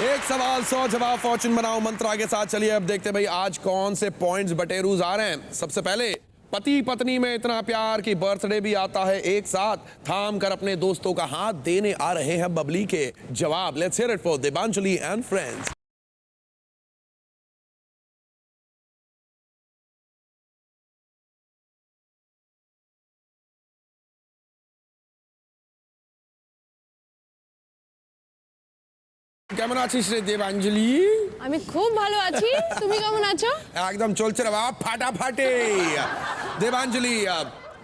एक सवाल 100 जवाब, फॉर्च्यून बनाओ मंत्रा के साथ। चलिए अब देखते हैं भाई आज कौन से पॉइंट्स बटेरूज आ रहे हैं। सबसे पहले, पति पत्नी में इतना प्यार कि बर्थडे भी आता है एक साथ, थाम कर अपने दोस्तों का हाथ देने आ रहे हैं बबली के जवाब। Let's hear it for Devanjali and friends. কেমন আছিস রে দেবাঞ্জলি? আমি খুব ভালো আছি, তুমি কেমন আছো? एकदम चलते रहो आप फाटाफाटी। देवांजलि,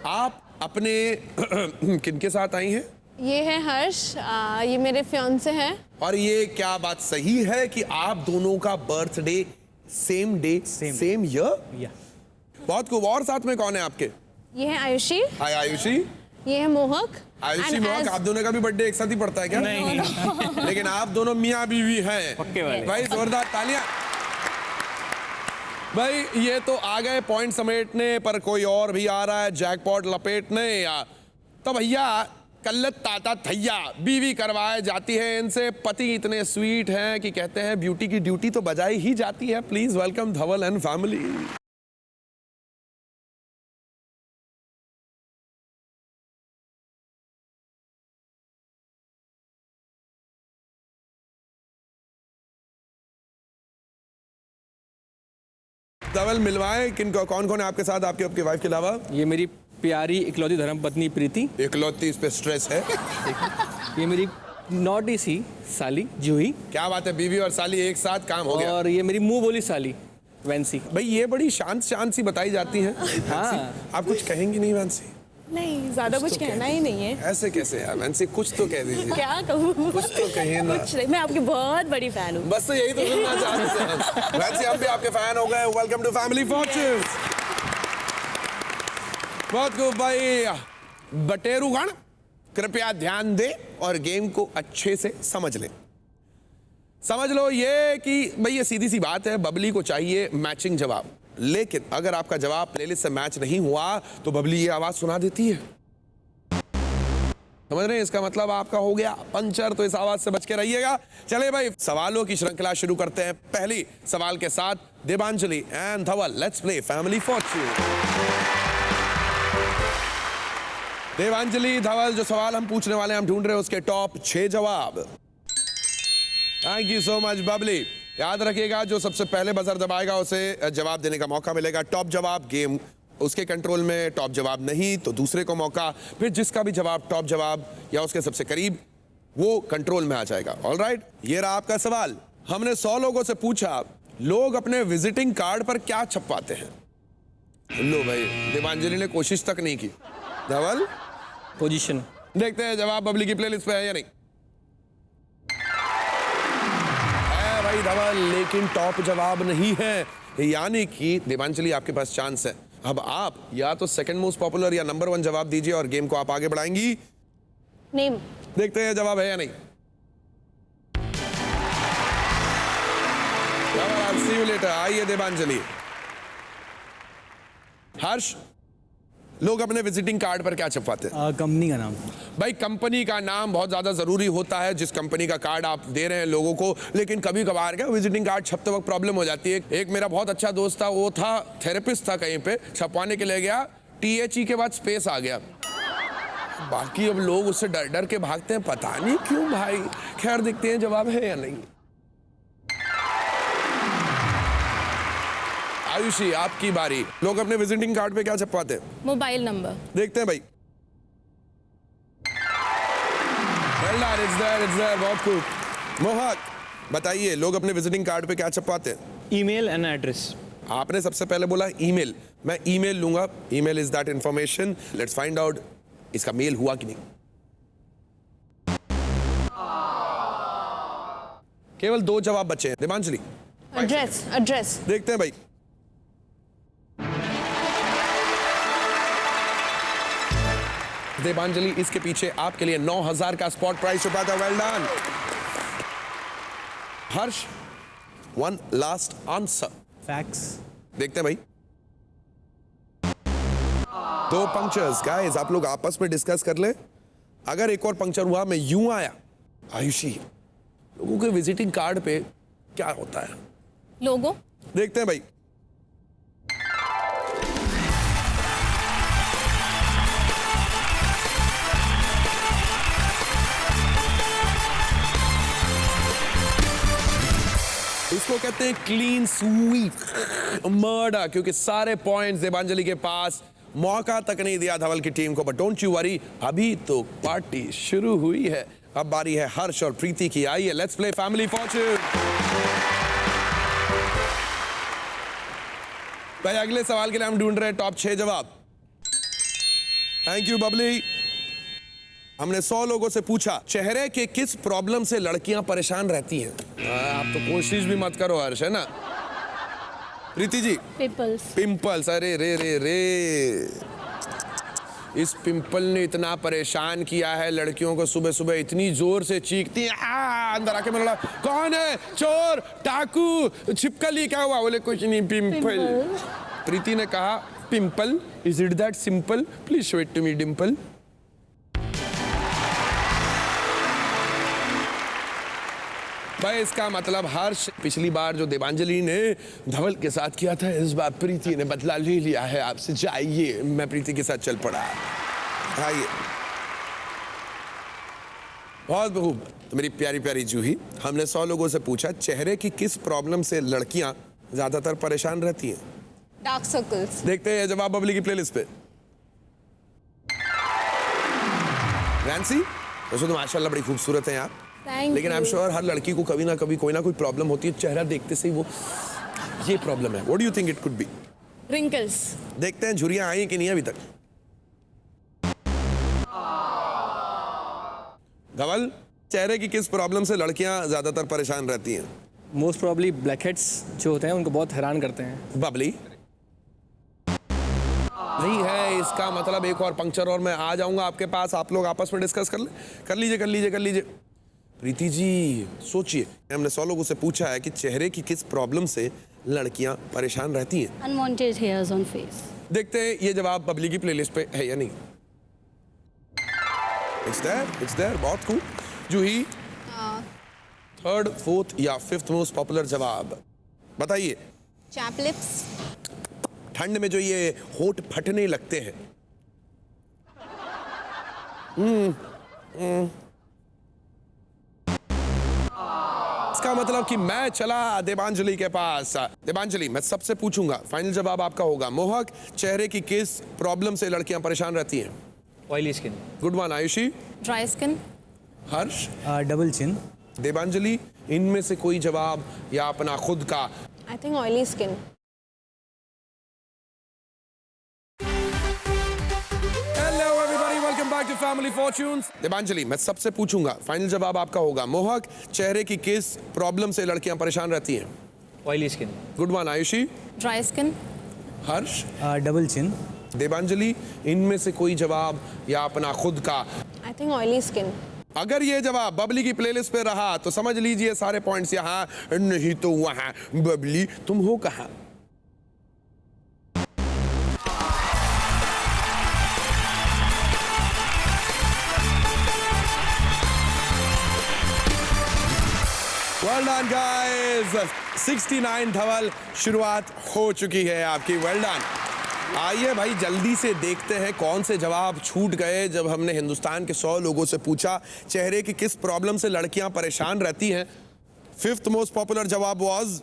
आप अपने किनके साथ आई हैं? ये है हर्ष, ये मेरे फियांसे हैं। और ये क्या बात सही है कि आप दोनों का birthday same day same year? बहुत खूब। और साथ में कौन है आपके? ये है आयुषी। हाय आयुषी। ये है मोहक। आयुषी मोहक, आप दोनों का भी बर्थडे एक साथ ही पड़ता है क्या? नहीं। लेकिन आप दोनों मियाँ बीवी हैं। पक्के वाले। भाई जोरदार तालियां। भाई ये तो आ गए पॉइंट समेटने, पर कोई और भी आ रहा है जैकपॉट लपेटने। तो भैया कल्लत ताता थैया बीवी करवाए जाती है इनसे। पति इतने स्वीट हैं कि कहते हैं ब्यूटी की ड्यूटी तो बजाई ही जाती है। Please welcome Dhaval and family. Dhaval मिलवाएं किनको, कौन कौन है आपके साथ, आपके वाइफ के अलावा? ये मेरी प्यारी इकलौती धर्मपत्नी प्रीति। इकलौती, इस पे स्ट्रेस है। ये मेरी नॉटी सी साली जूही। क्या बात है, बीवी और साली एक साथ, काम हो गया। और ये मेरी मुंह बोली साली वैंसी। भाई ये बड़ी शांत शांत सी बताई जाती हैं। हाँ। आप कुछ कहेंगी नहीं वैंसी? नहीं, ज्यादा कुछ कहना ही नहीं है। ऐसे कैसे यार वैंसी, कुछ तो कह दीजिए। क्या कहूँ? कुछ तो कहिए ना। कुछ नहीं, मैं आपकी बहुत बड़ी फैन हूँ। बस तो यही तो सुनना चाहते हैं। वैसे हम भी आपके फैन हो गए। Welcome to family fortunes. बहुत खूब भाई। बटेरूगण कृपया ध्यान दें और गेम को अच्छे से समझ लें। समझ लो ये कि भाई ये सीधी सी बात है, बबली को चाहिए मैचिंग जवाब, लेकिन अगर आपका जवाब प्लेलिस्ट से मैच नहीं हुआ तो बबली ये आवाज सुना देती है। समझ रहे हैं? इसका मतलब आपका हो गया पंचर, तो इस आवाज से बच के रहिएगा। चले भाई सवालों की श्रृंखला शुरू करते हैं। पहली सवाल के साथ Devanjali and Dhaval, let's play family fortune. Devanjali, Dhaval, जो सवाल हम पूछने वाले हैं, हम ढूंढ रहे हैं उसके टॉप 6 जवाब। Thank you so much Babli. याद रखिएगा जो सबसे पहले बजर दबाएगा उसे जवाब देने का मौका मिलेगा। टॉप जवाब गेम उसके कंट्रोल में, टॉप जवाब नहीं तो दूसरे को मौका, फिर जिसका भी जवाब टॉप जवाब या उसके सबसे करीब वो कंट्रोल में आ जाएगा। ऑलराइट, ये रहा आपका सवाल। हमने 100 लोगों से पूछा लोग अपने विजिटिंग कार्ड पर क्या छपवाते हैं। लो भाई, देवांजलि ने कोशिश तक नहीं की। धवल, पोजीशन देखते हैं जवाब बबली की प्लेलिस्ट पे है या नहीं। है भाई धवल, लेकिन टॉप जवाब नहीं है, यानी कि देवांजलि आपके पास चांस है। अब आप या तो सेकंड मोस्ट पॉपुलर या नंबर 1 जवाब दीजिए और गेम को आप आगे बढ़ाएंगी। नेम। देखते हैं जवाब है या नहीं। See you later। आइए देवांजलि। हर्ष, लोग अपने विजिटिंग कार्ड पर क्या छपवाते हैं? कंपनी का नाम। भाई कंपनी का नाम बहुत ज्यादा जरूरी होता है, जिस कंपनी का कार्ड आप दे रहे हैं लोगों को, लेकिन कभी कभार क्या विजिटिंग कार्ड छपते वक्त प्रॉब्लम हो जाती है। एक मेरा बहुत अच्छा दोस्त था, वो था थेरेपिस्ट था, कहीं पे छपवाने के लिए गया, THE के बाद स्पेस आ गया। बाकी अब लोग उससे डर डर के भागते हैं, पता नहीं क्यों भाई। खैर देखते हैं जवाब है या नहीं। आयुषी, आपकी बारी। लोग अपने विजिटिंग कार्ड पे क्या छपवाते हैं? Mobile number. देखते हैं भाई। Well done, it's there, बहुत खूब। मोहक, बताइए लोग अपने विजिटिंग कार्ड पे क्या छपवाते हैं? Email and address. आपने सबसे पहले बोला ईमेल। मैं ईमेल लूंगा। Email is that information. Let's find out इसका मेल हुआ कि नहीं। केवल 2 जवाब बचे हैं। देवांजलि, एड्रेस। एड्रेस। देखते हैं भाई। देवांजलि, इसके पीछे आपके लिए 9000 का स्पॉट प्राइस छुपा था। Well done. Harsh, 1 last answer. Fax. देखते हैं भाई। 2 पंक्चर्स। गाइस, आप लोग आपस में डिस्कस कर ले। अगर एक और पंक्चर हुआ, मैं यूं आया। आयुषी, लोगों के विजिटिंग कार्ड पे क्या होता है? लोगो। देखते हैं भाई। इसको कहते हैं क्लीन स्वीप मर्डर, क्योंकि सारे पॉइंट्स देवांजलि के पास, मौका तक नहीं दिया धवल की टीम को। बट डोंट यू वरी, अभी तो पार्टी शुरू हुई है। अब बारी है हर्ष और प्रीति की। आइए लेट्स प्ले फैमिली फॉर्च्यून। भाई अगले सवाल के लिए हम ढूंढ रहे हैं टॉप 6 जवाब। Thank you Babli. हमने 100 लोगों से पूछा चेहरे के किस प्रॉब्लम से लड़कियां परेशान रहती हैं। आप तो कोशिश भी मत करो हर्ष, है ना। प्रीति जी? पिंपल्स। पिंपल्स। अरे रे रे रे, इस पिंपल ने इतना परेशान किया है लड़कियों को। सुबह सुबह इतनी जोर से चीखती है, अंदर आके बोला कौन है, चोर, डाकू, छिपकली, क्या हुआ? बोले कुछ नहीं, पिंपल। प्रीति ने कहा pimple, is it that simple, please show it to me Dimple. भाई इसका मतलब हर्ष, पिछली बार जो देवांजलि ने धवल के साथ किया था, इस बार प्रीति ने बदला ले लिया है आपसे। जाइए, मैं प्रीति के साथ चल पड़ा। आइए। बहुत खूब। तो मेरी प्यारी प्यारी जूही, हमने 100 लोगों से पूछा चेहरे की किस प्रॉब्लम से लड़कियां ज्यादातर परेशान रहती हैं। Dark circles. देखते हैं जवाब बबली की प्लेलिस्ट पे। नैंसी, वैसे तो माशाल्लाह बड़ी खूबसूरत है यार, लेकिन आई एम श्योर हर लड़की को कभी ना कभी कोई ना कोई प्रॉब्लम होती है, चेहरा देखते से ही वो ये प्रॉब्लम है। What do you think it could be? Wrinkles. देखते हैं झुर्रियां आई कि नहीं अभी तक। धवल, चेहरे की किस प्रॉब्लम से लड़कियां ज्यादातर परेशान रहती हैं? मोस्ट प्रॉब्ली ब्लैक हेड्स जो होते हैं उनको बहुत हैरान करते हैं। बबली नहीं है, इसका मतलब एक और पंक्चर और मैं आ जाऊंगा आपके पास, आप लोग आपस में डिस्कस कर लीजिए। प्रीति जी सोचिए, हमने 100 लोगों से पूछा है कि चेहरे की किस प्रॉब्लम से लड़कियां परेशान रहती हैं। Unwanted hairs on face. देखते हैं ये जवाब बबली की प्लेलिस्ट पे है या नहीं। इट्स देयर, बहुत खूब। जूही, थर्ड, फोर्थ या फिफ्थ मोस्ट पॉपुलर जवाब बताइए। Chap lips. ठंड में जो ये होठ फटने लगते हैं। इसका मतलब कि मैं चला देवांजलि के पास। देवांजलि, मैं सबसे पूछूंगा, फाइनल जवाब आपका होगा। मोहक, चेहरे की किस प्रॉब्लम से लड़कियां परेशान रहती हैं? Oily skin. Good one. Ayushi? Dry skin. Harsh? Double chin. Devanjali, इनमें से कोई जवाब या अपना खुद का? I think oily skin. Back to family fortunes. Devanjali, मैं सबसे पूछूंगा, फाइनल जवाब आपका होगा। मोहक, चेहरे की किस प्रॉब्लम से लड़कियां परेशान रहती हैं? Oily skin. Good one. Ayushi? Dry skin. Harsh? Double chin. Devanjali, इनमें से कोई जवाब या अपना खुद का? I think oily skin. अगर ये जवाब बबली की प्लेलिस्ट पे रहा तो समझ लीजिए सारे पॉइंट्स यहाँ, नहीं तो वहां। बबली, तुम हो कहां? Well done guys, 69 धवल, शुरुआत हो चुकी है आपकी। Well done। आइए भाई जल्दी से देखते हैं कौन से जवाब छूट गए जब हमने हिंदुस्तान के 100 लोगों से पूछा चेहरे की किस प्रॉब्लम से लड़कियां परेशान रहती हैं। फिफ्थ मोस्ट पॉपुलर जवाब वाज,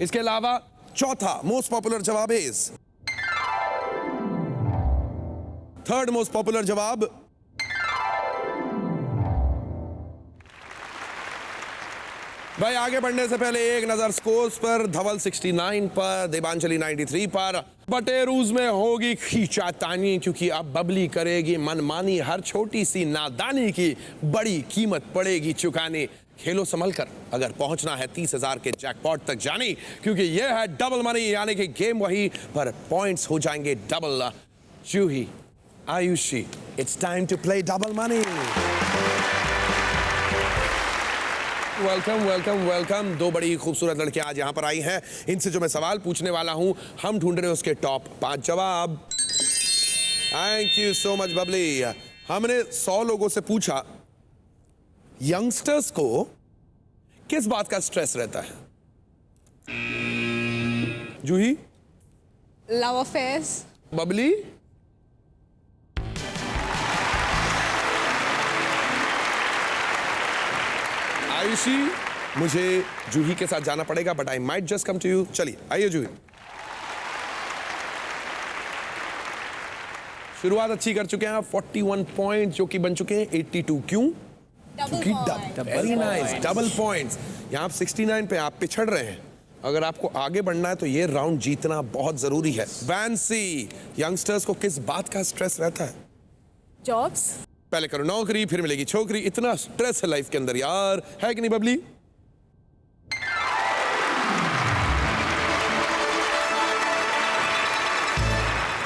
इसके अलावा चौथा मोस्ट पॉपुलर जवाब इज, थर्ड मोस्ट पॉपुलर जवाब भाई। आगे बढ़ने से पहले एक नजर स्कोर्स पर। धवल 69 पर, देवांजलि 93 पर। बटेरूज में होगी खींचातानी क्योंकि अब बबली करेगी मनमानी। हर छोटी सी नादानी की बड़ी कीमत पड़ेगी चुकानी। खेलो संभल कर अगर पहुंचना है 30,000 के जैकपॉट तक जानी, क्योंकि यह है डबल मनी, यानी कि गेम वही पर पॉइंट्स हो जाएंगे double. Juhi, Ayushi, it's time to play double money. Welcome welcome welcome. दो बड़ी खूबसूरत लड़कियां आज यहां पर आई हैं। इनसे जो मैं सवाल पूछने वाला हूं, हम ढूंढ रहे हैं उसके टॉप 5 जवाब। Thank you so much Babli. हमने 100 लोगों से पूछा यंगस्टर्स को किस बात का स्ट्रेस रहता है। जूही? Love affairs. बबली? आयुषी? मुझे जूही के साथ जाना पड़ेगा, but I might just come to you. चलिए आइए जूही। शुरुआत अच्छी कर चुके हैं, 41 पॉइंट जो कि बन चुके हैं 82। क्यों? Very nice, double points. यहाँ आप 69 पे आप पिछड़ रहे हैं। अगर आपको आगे बढ़ना है तो ये राउंड जीतना बहुत जरूरी है। वैंसी, यंगस्टर्स को किस बात का स्ट्रेस रहता है? जॉब्स। पहले करो नौकरी, फिर मिलेगी छोकरी। इतना स्ट्रेस है लाइफ के अंदर यार, है कि नहीं बबली?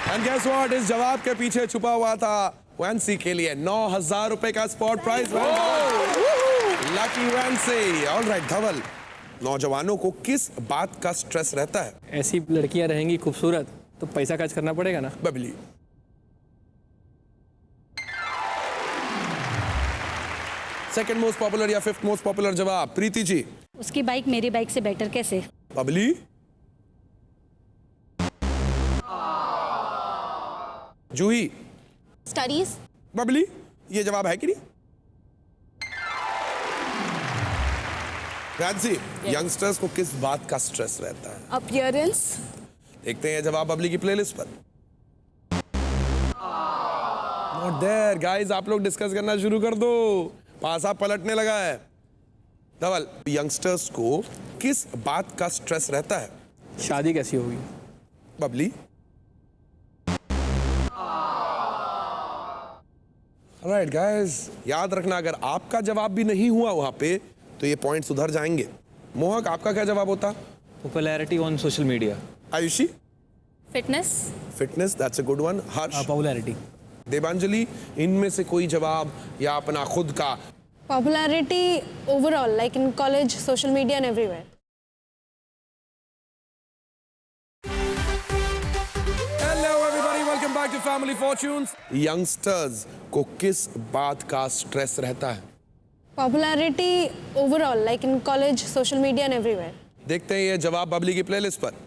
एंड गेस व्हाट, इस जवाब के पीछे छुपा हुआ था वैंसी के लिए 9,000 रुपए का स्पॉट प्राइज। लकी वैंसी। ऑलराइट धवल, नौजवानों को किस बात का स्ट्रेस रहता है? ऐसी लड़कियां रहेंगी खूबसूरत तो पैसा खर्च करना पड़ेगा ना। बबली? सेकंड मोस्ट पॉपुलर या फिफ्थ मोस्ट पॉपुलर जवाब? प्रीति जी? उसकी बाइक मेरी बाइक से बेटर कैसे? बबली? जूही? स्टडीज। बबली? ये जवाब है कि नहीं? फ्रांसी, यंगस्टर्स को किस बात का स्ट्रेस रहता है? अपीयरेंस। देखते हैं जवाब बबली की प्लेलिस्ट पर। Not there, guys, आप लोग डिस्कस करना शुरू कर दो। पासा पलटने लगा है। धवल, यंगस्टर्स को किस बात का स्ट्रेस रहता है? शादी कैसी होगी? बबली। राइट गाइस, याद रखना अगर आपका जवाब भी नहीं हुआ वहां पे तो ये पॉइंट सुधर जाएंगे। मोहक, आपका क्या जवाब होता? Popularity on social media. Ayushi? Fitness. Fitness, that's a good one. Harsh? Popularity. Devanjali, इनमें से कोई जवाब या अपना खुद का? Popularity overall, like in college, social media and everywhere. Hello everybody, welcome back to Family Fortunes. Youngsters को किस बात का स्ट्रेस रहता है? Popularity overall, like in college, social media and everywhere. देखते हैं ये जवाब बबली की प्लेलिस्ट पर।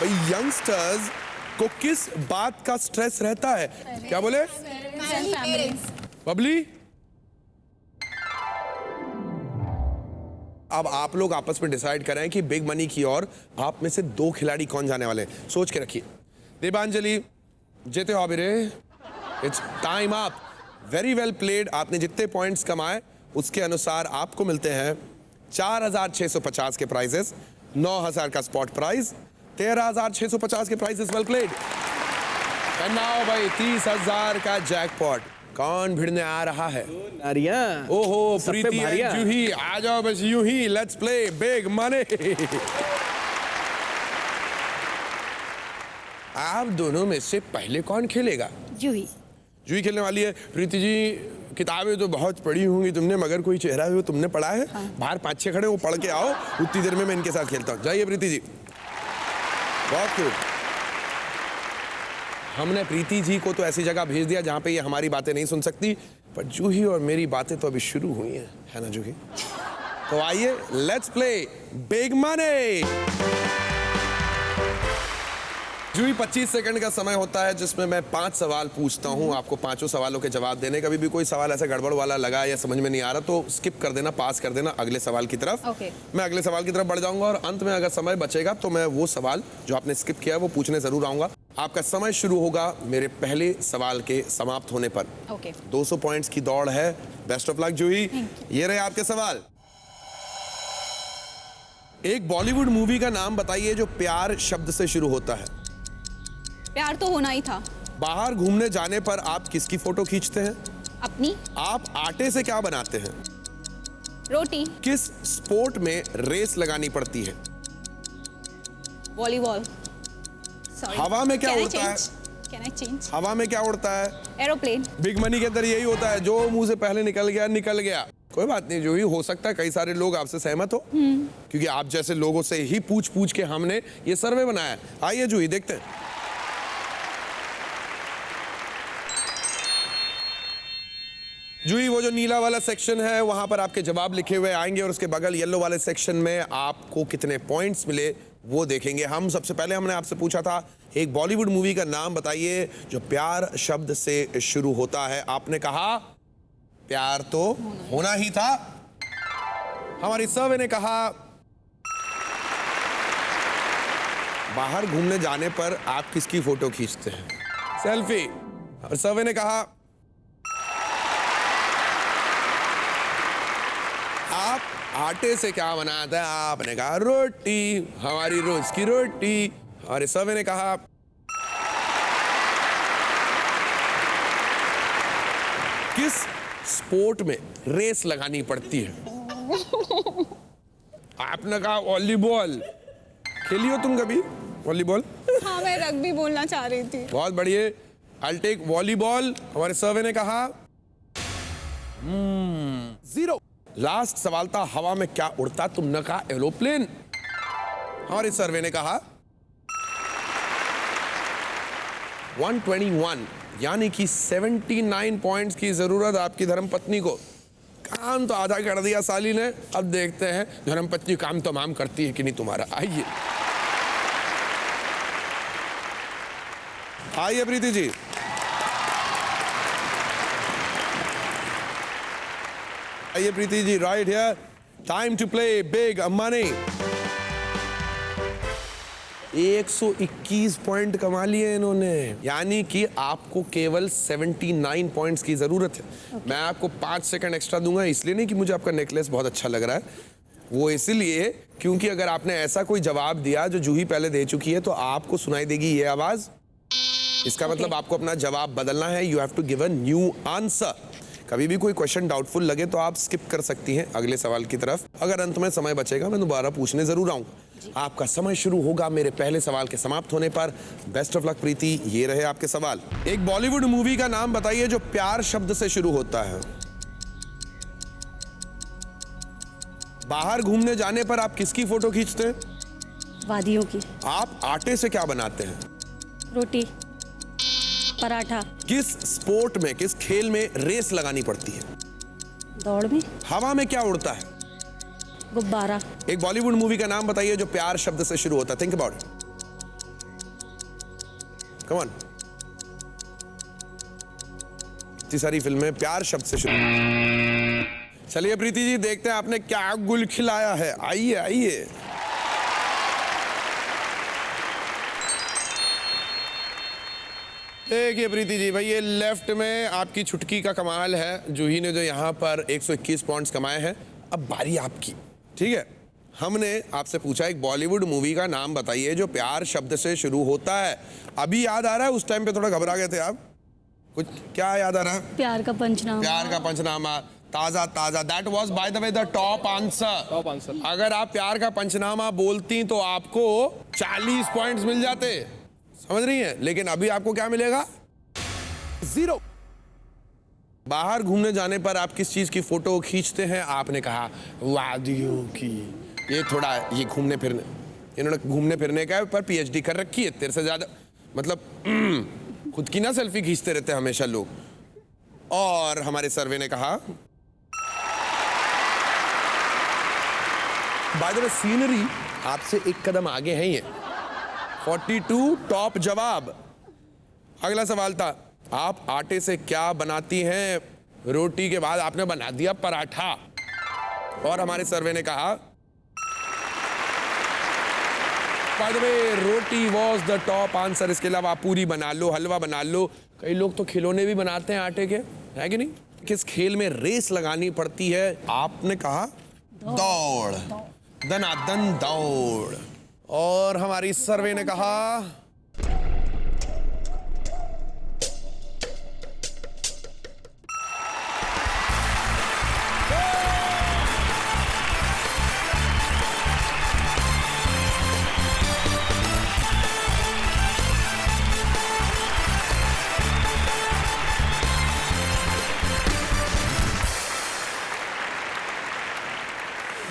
भाई, यंगस्टर्स को किस बात का स्ट्रेस रहता है? क्या बोले बबली? अब आप लोग आपस में डिसाइड करें कि बिग मनी की ओर आप में से 2 खिलाड़ी कौन जाने वाले हैं। सोच के रखिए। देवांजलि, जीते हो अभी। It's time up. Very well played. आपने जितने पॉइंट्स कमाए उसके अनुसार आपको मिलते हैं 4,650 के प्राइजेस, 9,000 का स्पॉट प्राइज, 13,650 के prizes. Well played. And now भाई 30,000 का जैकपॉट। कौन भिड़ने आ रहा है? नारियां। ओहो, सब पे प्रीति भारियां। एंड जूही, आ जाओ बस यूं ही। Let's play big money. आप दोनों में से पहले कौन खेलेगा? जूही। जूही खेलने वाली है। प्रीति जी, किताबें तो बहुत पढ़ी होंगी तुमने, मगर कोई चेहरा है वो तुमने पढ़ा है? बाहर 5-6 खड़े, वो पढ़ के आओ। उतनी देर में मैं इनके साथ खेलता हूँ। जाइए प्रीति जी। बहुत खूब। हमने प्रीति जी को तो ऐसी जगह भेज दिया जहां पे ये हमारी बातें नहीं सुन सकती, पर जूही और मेरी बातें तो अभी शुरू हुई हैं, है ना जूही? तो आइए, let's play big money. Juhi, 25 second का समय होता है जिसमें मैं 5 सवाल पूछता हूं। आपको 5 सवालों के जवाब देने। कभी भी कोई सवाल ऐसा गड़बड़ वाला लगा या समझ में नहीं आ रहा तो स्किप कर देना, पास कर देना अगले सवाल की तरफ। Okay. मैं अगले सवाल की तरफ बढ़ जाऊंगा और अंत में अगर समय बचेगा तो मैं वो सवाल जो आपने स्किप किया वो पूछने जरूर आऊंगा। आपका समय शुरू होगा मेरे पहले सवाल के समाप्त होने पर। Okay. 200 पॉइंट्स की दौड़ है। बेस्ट ऑफ लक जूही। ये रहे आपके सवाल। एक बॉलीवुड मूवी का नाम बताइए जो प्यार शब्द से शुरू होता है। प्यार तो होना ही था। बाहर घूमने जाने पर आप किसकी फोटो खींचते हैं? अपनी। आप आटे से क्या बनाते हैं? रोटी। किस स्पोर्ट में रेस लगानी पड़ती है? वॉलीबॉल। हवा में क्या उड़ता है? Can I change? हवा में क्या उड़ता है? एरोप्लेन। बिग मनी के अंदर यही होता है, जो मुंह से पहले निकल गया निकल गया। कोई बात नहीं जूही, हो सकता है कई सारे लोग आपसे सहमत हो, क्योंकि आप जैसे लोगों से ही पूछ पूछ के हमने ये सर्वे बनाया है। आइए जूही, देखते हैं। जूही, वो जो नीला वाला सेक्शन है वहां पर आपके जवाब लिखे हुए आएंगे और उसके बगल येलो वाले सेक्शन में आपको कितने पॉइंट्स मिले वो देखेंगे हम। सबसे पहले हमने आपसे पूछा था एक बॉलीवुड मूवी का नाम बताइए जो प्यार शब्द से शुरू होता है। आपने कहा प्यार तो होना ही था। हमारी सर्वे ने कहा बाहर घूमने जाने पर आप किसकी फोटो खींचते हैं? सेल्फी। और सर्वे ने कहा आप आटे से क्या बनाते हैं? आपने कहा रोटी, हमारी रोज की रोटी। और इस सर्वे ने कहा किस स्पोर्ट में रेस लगानी पड़ती है? आपने कहा वॉलीबॉल। खेली हो तुम कभी वॉलीबॉल? हाँ, मैं रग्बी बोलना चाह रही थी। बहुत बढ़िया। I take volleyball. हमारे सर्वे ने कहा 0। लास्ट सवाल था हवा में क्या उड़ता? तुमने कहा एरोप्लेन। हमारे सर्वे ने कहा 121, यानी कि 79 पॉइंट्स की जरूरत आपकी धर्मपत्नी को। काम तो आधा कर दिया साली ने, अब देखते हैं धर्मपत्नी काम तमाम करती है कि नहीं तुम्हारा। आइए आइए प्रीति जी। आइए Preeti ji, right here. Time to play big money. 121 point कमा लिए इन्होंने, यानी कि आपको केवल 79 पॉइंट्स की जरूरत है। मैं आपको 5 सेकंड एक्स्ट्रा दूंगा, इसलिए नहीं कि मुझे आपका नेकलेस बहुत अच्छा लग रहा है, वो इसलिए क्योंकि अगर आपने ऐसा कोई जवाब दिया जो जूही पहले दे चुकी है तो आपको सुनाई देगी ये आवाज। इसका मतलब आपको अपना जवाब बदलना है। You have to give a new answer. कभी भी कोई क्वेश्चन डाउटफुल लगे तो आप स्किप कर सकती हैं अगले सवाल की तरफ। अगर अंत में समय बचेगा मैं दोबारा पूछने जरूर आऊंगा। आपका समय शुरू होगा मेरे पहले सवाल के समाप्त होने पर। बेस्ट ऑफ लक प्रीति, ये रहे आपके सवाल। एक बॉलीवुड मूवी का नाम बताइए जो प्यार शब्द से शुरू होता है। बाहर घूमने जाने पर आप किसकी फोटो खींचते हैं? वादियों की। आप आटे से क्या बनाते हैं? रोटी, पराठा। किस स्पोर्ट में, किस खेल में रेस लगानी पड़ती है? दौड़ में। हवा में क्या उड़ता है? गुब्बारा। एक बॉलीवुड मूवी का नाम बताइए जो प्यार शब्द से शुरू होता है। Think about it, come on. इतनी सारी फिल्में प्यार शब्द से शुरू। चलिए प्रीति जी, देखते हैं आपने क्या गुल खिलाया है। आइए आइए। देखिए प्रीति जी, भाई ये लेफ्ट में आपकी छुटकी का कमाल है। जूही ने जो यहाँ पर 121 पॉइंट्स कमाए हैं। अब बारी आपकी, ठीक है। हमने आपसे पूछा एक बॉलीवुड मूवी का नाम बताइए जो प्यार शब्द से शुरू होता है। अभी याद आ रहा है? उस टाइम पे थोड़ा घबरा गए थे आप। कुछ क्या याद आ रहा है? प्यार का पंचनामा। प्यार का पंचनामा, ताजा ताजा। That was by the way the top answer. Top answer. अगर आप प्यार का पंचनामा बोलती तो आपको 40 पॉइंट्स मिल जाते, समझ रही हैं? लेकिन अभी आपको क्या मिलेगा? 0। बाहर घूमने जाने पर आप किस चीज की फोटो खींचते हैं? आपने कहा वादियों की। ये थोड़ा ये घूमने फिरने, इन्होंने घूमने फिरने का पर पीएचडी कर रखी है, तेरे से ज्यादा मतलब खुद की ना सेल्फी खींचते रहते हैं हमेशा लोग। और हमारे सर्वे ने कहा बाय द वे सीनरी आपसे एक कदम आगे है ये। 42 टॉप जवाब। अगला सवाल था, आप आटे से क्या बनाती हैं? रोटी के बाद आपने बना दिया पराठा। और हमारे सर्वे ने कहा by the way roti was the top answer. इसके अलावा आप पूरी बना लो, हलवा बना लो। कई लोग तो खिलौने भी बनाते हैं आटे के, है कि नहीं? किस खेल में रेस लगानी पड़ती है? आपने कहा दौड़, दनादन दौड़। और हमारी सर्वे ने कहा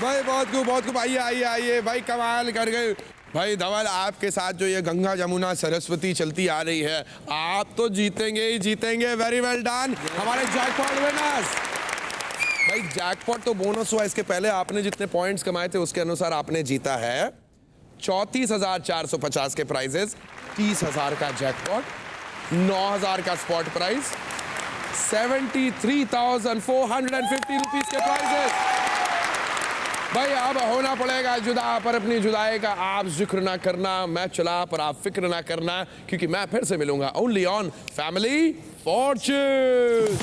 भाई बहुत खूब। आइए आइए आइए भाई, कमाल कर गए भाई। धवल, आपके साथ जो ये गंगा जमुना सरस्वती चलती आ रही है, आप तो जीतेंगे ही जीतेंगे। वेरी वेल डन हमारे जैकपॉट विनर्स। भाई जैकपॉट तो बोनस हुआ, इसके पहले आपने जितने पॉइंट्स कमाए थे उसके अनुसार आपने जीता है 34,450 के प्राइजेस, 30,000 का जैकपॉट, 9,000 का स्पॉट प्राइज, 73,450 रुपीज के प्राइजेस। भाई अब होना पड़ेगा जुदा, पर अपनी जुदाई का आप जिक्र ना करना, मैं चला पर आप फिक्र ना करना, क्योंकि मैं फिर से मिलूंगा ओनली ऑन फैमिली फॉर्च्यून।